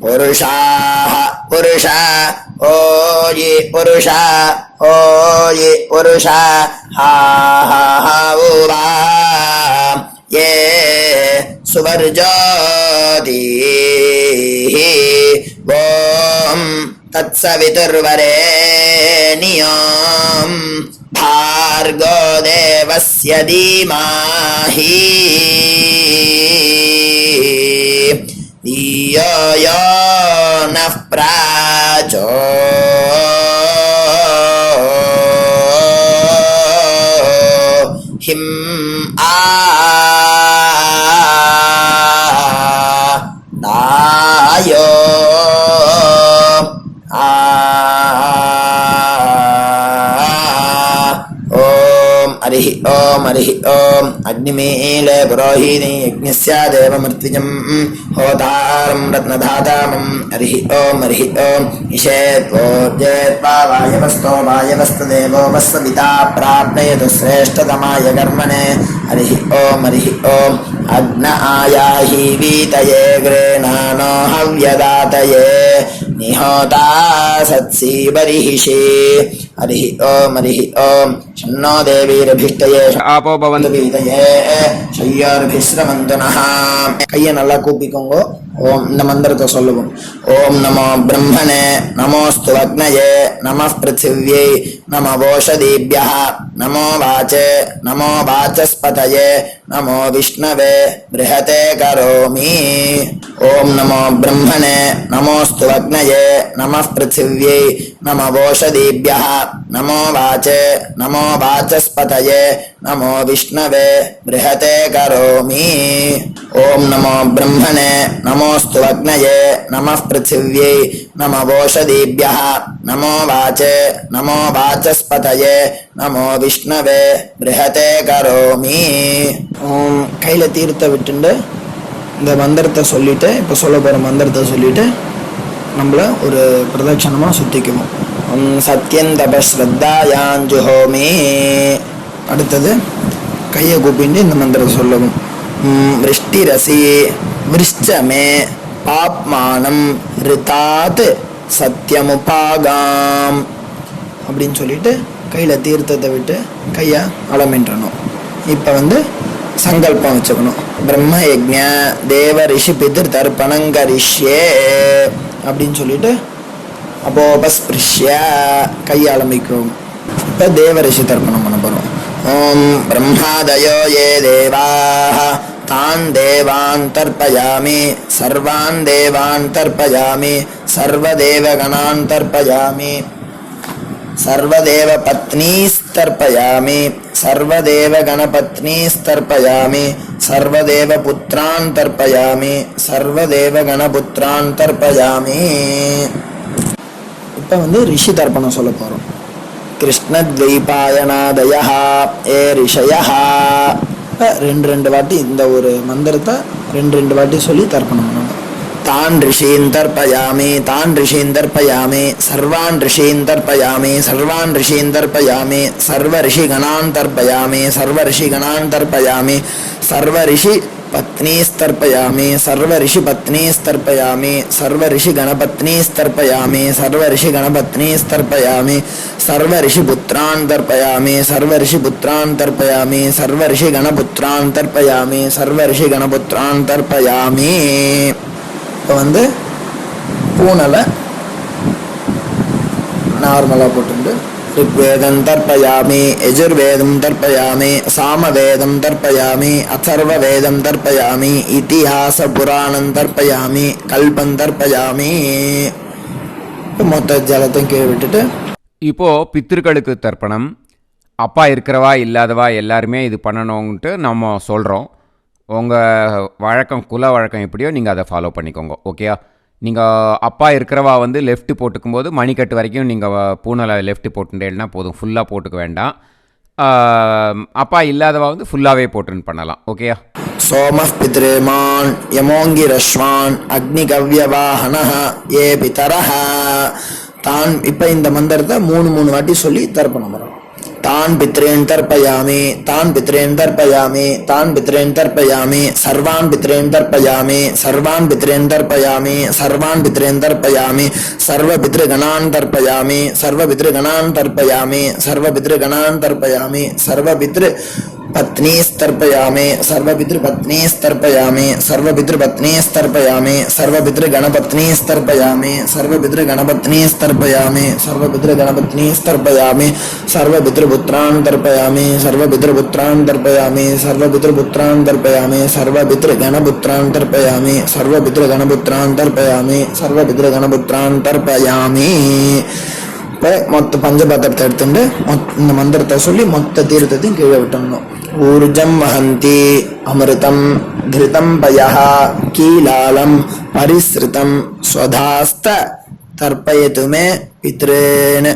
पुरुषाः पुरुषा होये पुरुषा होये पुरुषा हा उवा ये सुवर्जोति ॐ तत्सवितुर्वरेण्यं भार्गो देवस्य धीमहि धियो यो नः हरिः ओम अग्निमीले पुरोहिणी यज्ञस्य देवमर्त्विजं होतारं रत्नधातामं हरिः ओम ईशेत्वोर्जेत्वा वायवस्तो वायवस्तदेवो वस्सविता प्राप्नयतु श्रेष्ठतमाय कर्मणे हरिः ओम अग्न आयाहि वीतये गृह्णानो हव्यदातये निहोता सत्सी बर्हिषि हरिः ओम शन्नो देवीरभिष्टये आपो भवन्तु வீதையே ஷய்யார்பிஸ்ரமந்து நஹ. கையை நல்லா கூப்பிக்கோங்க. ஓம் இந்த மந்திரத்தை சொல்லுவோம். ஓம் நமோ பிரம்மணே நமோஸ்து அக்னயே நமः பிருத்திவ்யை நம ஓஷதீப்யः நமோ வாச்சே நமோ வாசஸ்பதயே நமோ விஷ்ணவே ப்ருஹதே கரோமி. ஓம் நமோ பிரம்மணே நமோஸ்து அக்னயே நமः பிருத்திவ்யை நம ஓஷதீப்யः நமோ வாச்சே நமோ வாசஸ்பதயே நமோ விஷ்ணவே ப்ருஹதே கரோமி. ஓம் நமோ பிரம்மணே நமோஸ்து அக்னயே நமः பிருத்திவ்யை நம ஓஷதீப்யः நமோ வாச்சே நமோ வாசஸ்பதயே நமோ விஷ்ணவே ப்ருஹதே கரோமி. ஓம் கையில தீர்த்த விட்டுண்டு இந்த மந்திரத்தை சொல்லிட்டு இப்போ சொல்ல போகிற மந்திரத்தை சொல்லிட்டு நம்மள ஒரு பிரதட்சணமாக சுற்றிக்குவோம். சத்யந்தபஸ்ரத்தாயாஞ்சுஹோமி. அடுத்தது கையை கூப்பிட்டு இந்த மந்திரம் சொல்லவும். விருஷ்டிரசி விருஷ்சமே பாப்மானம் ரிதாத் சத்யமுபாகாம் அப்படின்னு சொல்லிட்டு கையில் தீர்த்தத்தை விட்டு கையை அலமின்றணும். இப்போ சங்கல்பம் வச்சுக்கணும். பிரம்ம யஜ்ஞ தேவ ரிஷி பிதிர் தர்ப்பணங்கரிஷ்யே அப்படின்னு சொல்லிட்டு அப்போபஸ்பிருஷ்ய கையை அலம்பிக்கும். இப்போ தேவ ரிஷி தர்ப்பணம் பண்ண போகிறோம். ஓம் பிரம்மாதயோ ஏ தேவாः तान् देवान् तर्पयामि सर्वान् देवान् तर्पयामि सर्वदेवगणान् तर्पयामि सर्वदेवपत्नीस्तर्पयामि सर्वदेवगणपत्नीस्तर्पयामि सर्वदेवपुत्रान् तर्पयामि सर्वदेवगणपुत्रान् तर्पयामि. இப்போ ரிஷி தர்ப்பணம் சொல்ல போகிறோம். கிருஷ்ணத்வைபாயனாதயः ஏ ரிஷயः. ரெண்டு வாட்டி இந்த ஒரு மந்திரத்தை ரெண்டு வாட்டி சொல்லி தர்ப்பணம் பண்ணணும். तान् ऋषीन् तर्पयामि तान् ऋषीन् तर्पयामि सर्वान् ऋषीन् तर्पयामि सर्वान् ऋषीन् तर्पयामि सर्वऋषिगणान् तर्पयामि सर्वऋषिगणान् तर्पयामि सर्वऋषिपत्नीस्तर्पयामि सर्वऋषिपत्नीस्तर्पयामि सर्वऋषिगणपत्नीस्तर्पयामि सर्वऋषिगणपत्नीस्तर्पयामि सर्वऋषिपुत्रान् तर्पयामि सर्वऋषिपुत्रान् तर्पयामि सर्वऋषिगणपुत्रान् तर्पयामि सर्वऋषिगणपुत्रान् तर्पयामि. இப்போ வந்து பூனலை நார்மலாக போட்டு ऋग्वेदं तर्पयामि यजुर्वेदं तर्पयामि सामवेदं तर्पयामि अथर्ववेदं तर्पयामि इतिहासपुराणं तर्पयामि कल्पं तर्पयामि. மொத்த ஜலத்தையும் கீழே விட்டுட்டு இப்போது பித்திருக்களுக்கு தர்ப்பணம். அப்பா இருக்கிறவா இல்லாதவா எல்லாருமே இது பண்ணணுன்ட்டு நம்ம சொல்கிறோம். உங்கள் வழக்கம் குல வழக்கம் எப்படியோ நீங்கள் அதை ஃபாலோ பண்ணிக்கோங்க. ஓகேயா? நீங்கள் அப்பா இருக்கிறவா வந்து லெஃப்ட்டு போட்டுக்கும்போது மணிக்கட்டு வரைக்கும் நீங்கள் பூனலை லெஃப்ட்டு போட்டுட்டேன்னா போதும், ஃபுல்லாக போட்டுக்க வேண்டாம். அப்பா இல்லாதவா வந்து ஃபுல்லாகவே போட்டுன்னு பண்ணலாம். ஓகேயா? सोमः पितृमान् यमोङ्गिरश्वान् अग्निकव्यवाहनः ये पितरः तान्. இப்போ இந்த மந்திரத்தை 3 வாட்டி சொல்லி தர்ப்பணம் வரும். तान् पितॄन् तर्पयामि तान् पितॄन् तर्पयामि तान् पितॄन् तर्पयामि सर्वान् पितॄन् तर्पयामि सर्वान् पितॄन् तर्पयामि सर्वान् पितॄन् तर्पयामि सर्वपितृगणान् तर्पयामि सर्वपितृगणान् तर्पयामि सर्वपितृगणान् तर्पयामि सर्वपितृपत्नीस्तर्पयामि सर्वपितृपत्नीस्तर्पयामि सर्वपितृपत्नीस्तर्पयामि सर्वपितृगणपत्नीस्तर्पयामि सर्वपितृगणपत्नीस्तर्पयामि सर्वपितृगणपत्नीस्तर्पयामि सर्वपितृपुत्रान् तर्पयामि सर्वपितृपुत्रान् तर्पयामि सर्वपितृपुत्रान् तर्पयामि सर्वपितृगणपुत्रान् तर्पयामि सर्वपितृगणपुत्रान् तर्पयामि सर्वपितृगणपुत्रान् तर्पयामि. இப்போ மொத்த பஞ்சபாத்திரத்தை எடுத்துட்டு இந்த மந்திரத்தை சொல்லி மொத்த தீர்த்தத்தையும் கீழே விட்டணும். ஊர்ஜம் வஹந்தி அமிர்தம் கிருதம் பயஹ கீலாலம் பரிஸ்ருதம் ஸ்வதாஸ்த தர்ப்பயதுமே பித்ரேன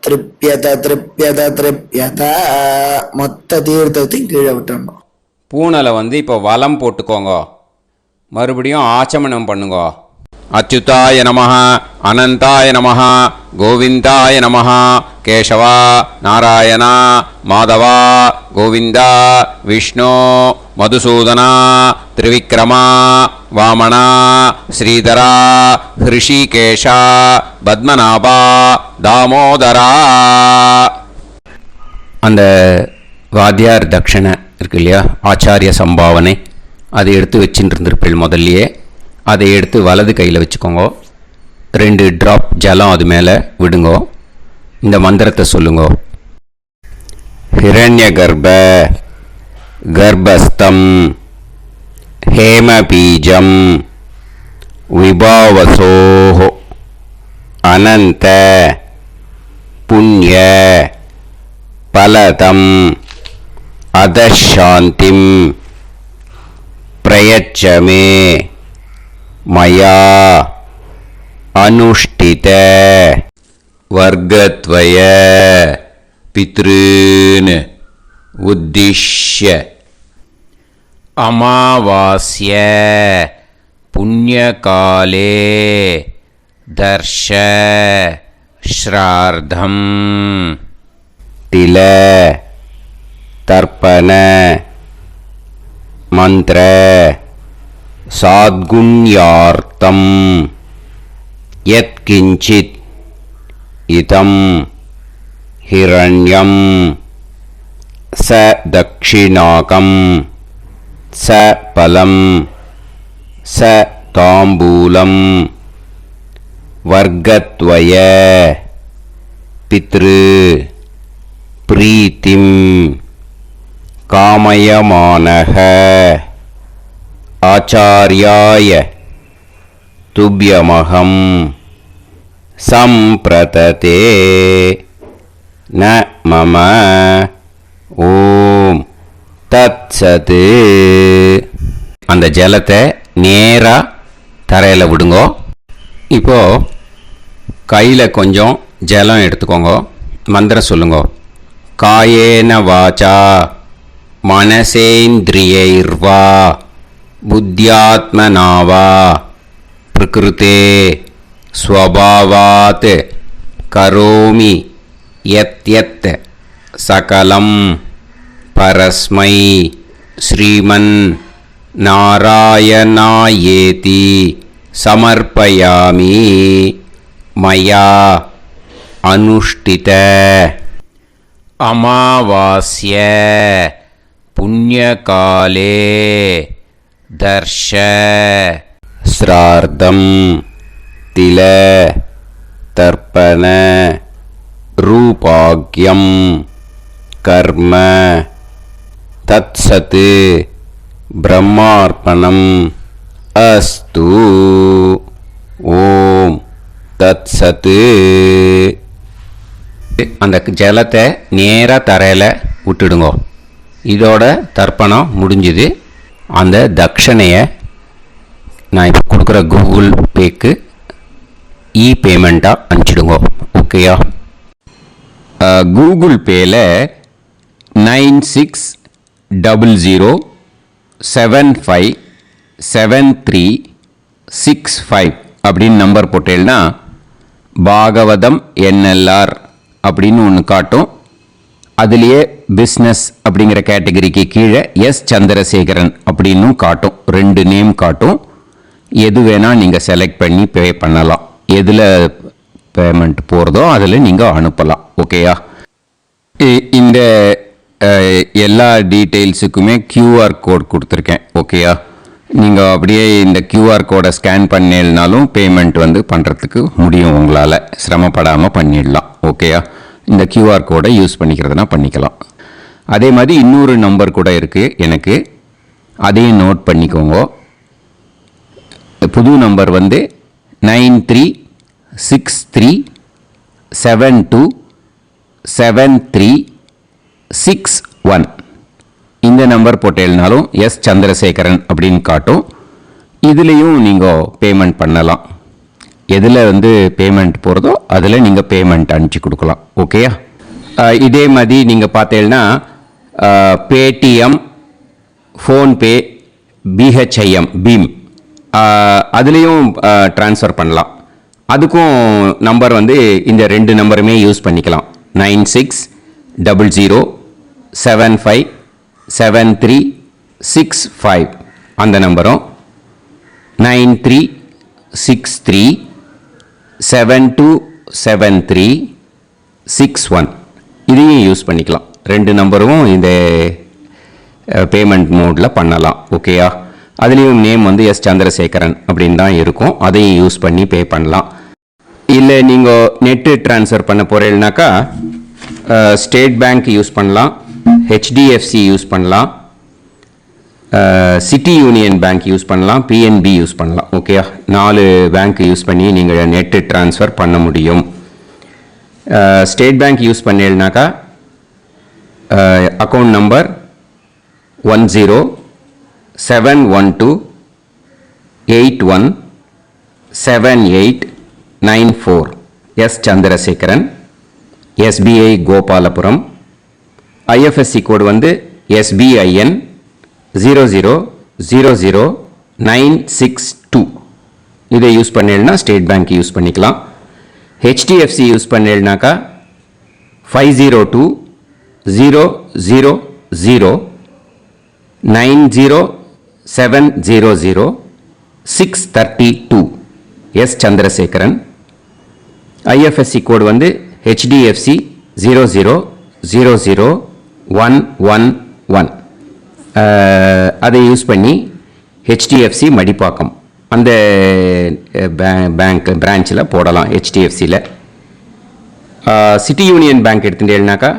திருப்யத திருப்யத திருப்யத. மொத்த தீர்த்தத்தையும் கீழே விட்டணும். பூனலை வந்து இப்போ வலம் போட்டுக்கோங்க. மறுபடியும் ஆச்சமனம் பண்ணுங்க. அச்சுதாய நமஹ அனந்தாய நமஹ கோவிந்தாய நமஹ கேசவா நாராயணா மாதவா கோவிந்தா விஷ்ணு மதுசூதனா திரிவிக்ரமா வாமனா ஸ்ரீதரா ஹிருஷிகேஷா பத்மநாபா தாமோதரா. அந்த வாத்தியார் தட்சணை இருக்கு இல்லையா, ஆச்சாரிய சம்பாவனை, அதை எடுத்து வச்சுட்டு இருந்திருப்பேன் முதல்லையே. அதை எடுத்து வலது கையில் வச்சுக்கோங்க. 2 ட்ராப் ஜலம் அது மேலே விடுங்கோ. இந்த மந்திரத்தை சொல்லுங்கோ. ஹிரண்ய கர்ப்ப கர்ப்பஸ்தம் ஹேமபீஜம் விபாவசோஹோ அனந்த புண்ணிய பலதம் அதசாந்திம் பிரயச்சமே மயா அனுஷ்டித வர்க்கத்வய பித்ருன் உத்திஷ்ய அமாவாஸ்ய புண்ணியகாலே தர்ஷ ஸ்ரார்த்தம் தில தர்ப்பண மந்திர சாத்குண்யார்த்தம் யத்கிஞ்சித் இதம் ஹிரண்யம் ச தக்ஷிணாகம் ச பலம் ச தாம்பூலம் வர்க்கத்வய பித்ரு பிரீத்திம் காமயமானஹ ஆச்சார்யாய துப்யமகம் சம்பிரததே ந மம ஓம் தத்சத். அந்த ஜலத்தை நேராக தரையில் விடுங்கோ. இப்போது கையில் கொஞ்சம் ஜலம் எடுத்துக்கோங்க. மந்திரம் சொல்லுங்க. காயேன வாச்சா மனசேந்திரியைர்வா புத்தியாத்மனாவா பிரகிருதே ஸ்வபாவாத் கரோமி யத்யத் சகலம் பரஸ்மை ஸ்ரீமன் நாராயணாயேதி சமர்ப்பயாமி மயா அனுஷ்டித அமாவாஸ்ய புண்ணியகாலே தர்ஷ ஸ்ரார்த்தம் தில தர்ப்பண ரூபாக்யம் கர்ம தத்சத் பிரம்மார்ப்பணம் அஸ்து ஓம் தத்சத். அந்த ஜலத்தை நேராக தரையில் விட்டுடுங்க. இதோட தர்ப்பணம் முடிஞ்சுது. அந்த தட்சணையை நான் இப்போ கொடுக்குற கூகுள் பேக்கு பேமெண்ட்டாக அனுப்பிச்சிடுங்க. ஓகேயா? கூகுள் பேயில் 9600757365 அப்படின்னு நம்பர் போட்டேன்னா பாகவதம் NLR அப்படின்னு ஒன்று காட்டும். அதுலேயே பிஸ்னஸ் அப்படிங்கிற கேட்டகரிக்கு கீழே சந்திரசேகரன் அப்படின்னும் காட்டும். 2 நேம் காட்டும். எது வேணால் நீங்கள் செலக்ட் பண்ணி பே பண்ணலாம். எதில் பேமெண்ட் போகிறதோ அதில் நீங்கள் அனுப்பலாம். ஓகேயா? இந்த எல்லா டீட்டெயில்ஸுக்குமே QR கோட் கொடுத்துருக்கேன். ஓகேயா? நீங்கள் அப்படியே இந்த QR கோடை ஸ்கேன் பண்ணினாலும் பேமெண்ட் பண்ணுறதுக்கு முடியும். உங்களால் சிரமப்படாமல் பண்ணிடலாம். ஓகேயா? இந்த QR கோடை யூஸ் பண்ணிக்கிறதுனா பண்ணிக்கலாம். அதே மாதிரி இன்னொரு நம்பர் கூட இருக்குது எனக்கு. அதையும் நோட் பண்ணிக்கோங்க. புது நம்பர் 9363727361. இந்த நம்பர் போட்டேல்னாலும் சந்திரசேகரன் அப்படின்னு காட்டும். இதுலேயும் நீங்கள் பேமெண்ட் பண்ணலாம். எதில் பேமெண்ட் போகிறதோ அதில் நீங்கள் பேமெண்ட் அனுப்பிச்சி கொடுக்கலாம். ஓகேயா? இதே மாதிரி நீங்கள் பார்த்தீங்கன்னா பேடிஎம், ஃபோன்பே, BHIM பீம் அதுலேயும் ட்ரான்ஸ்ஃபர் பண்ணலாம். அதுக்கும் நம்பர் இந்த 2 நம்பருமே யூஸ் பண்ணிக்கலாம். 9600757365 அந்த நம்பரும் 9363727361 இதையும் யூஸ் பண்ணிக்கலாம். 2 நம்பரும் இந்த பேமெண்ட் மோடில் பண்ணலாம். ஓகேயா? அதுலேயும் நேம் சந்திரசேகரன் அப்படின்னு தான் இருக்கும். அதையும் யூஸ் பண்ணி பே பண்ணலாம். இல்லை நீங்கள் நெட்டு ட்ரான்ஸ்ஃபர் பண்ண போகிறீங்கனாக்கா ஸ்டேட் பேங்க் யூஸ் பண்ணலாம், HDFC யூஸ் பண்ணலாம், சிட்டி யூனியன் பேங்க் யூஸ் பண்ணலாம், PNB யூஸ் பண்ணலாம். ஓகேயா? 4 பேங்க் யூஸ் பண்ணி நீங்கள் நெட்டு ட்ரான்ஸ்ஃபர் பண்ண முடியும். ஸ்டேட் பேங்க் யூஸ் பண்ணீங்கனாக்கா account number 1071281789 Chandrasekaran, SBI Gopalapuram. IFSC code SBIN 0000962. இதை யூஸ் பண்ணீங்கன்னா ஸ்டேட் பேங்க் யூஸ் பண்ணிக்கலாம். HDFC யூஸ் பண்ணீங்கனாக்கா 5020090700 சந்திரசேகரன். IFSC code HDFC 0000111. அதை யூஸ் பண்ணி HDFC மடிப்பாக்கம் அந்த பேங்க் பிரான்ச்சில் போடலாம். HDFCயில் சிட்டி யூனியன் பேங்க் எடுத்துட்டேன்னாக்கா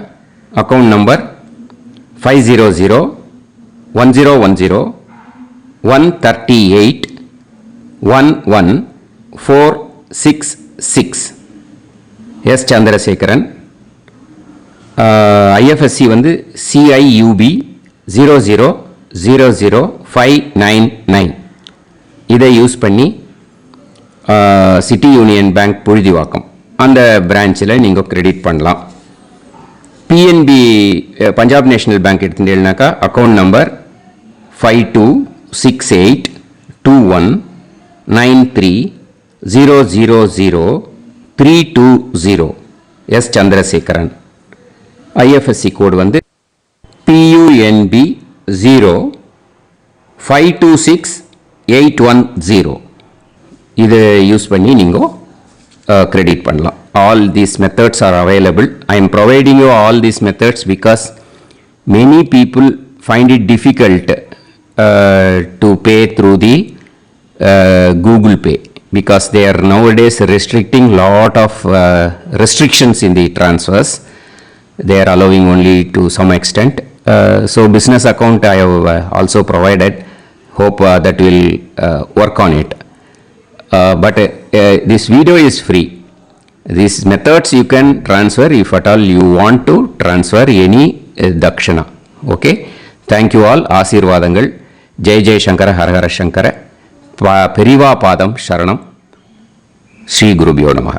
account number 500101138466 Chandrasekaran. IFSC CIUB 0000599. இதை யூஸ் பண்ணி சிட்டி யூனியன் பேங்க் புழுதிவாக்கம் அந்த பிரான்ச்சில் நீங்கள் கிரெடிட் பண்ணலாம். PNB பஞ்சாப் நேஷனல் பேங்க் எடுத்துட்டீங்கன்னாக்கா account number 526821 93000320 S Chandrasekaran. IFSC code வந்து PUNB 0526810. இது யூஸ் பண்ணி நீங்கள் கிரெடிட் பண்ணலாம். All these methods are available. I am providing you all these methods because many people find it difficult to pay through the Google Pay because they are nowadays restricting lot of restrictions in the transfers. They are allowing only to some extent. So business account I have also provided. Hope that will work on it. But this video is free. These methods you can transfer if at all you want to transfer any dakshana. Okay. Thank you all. ஆசீர்வாதங்கள். ஜெய் ஜெய் சங்கர ஹரஹர சங்கர. பெரிவா பாதம் சரணம். ஸ்ரீ குருபியோ நமஹ.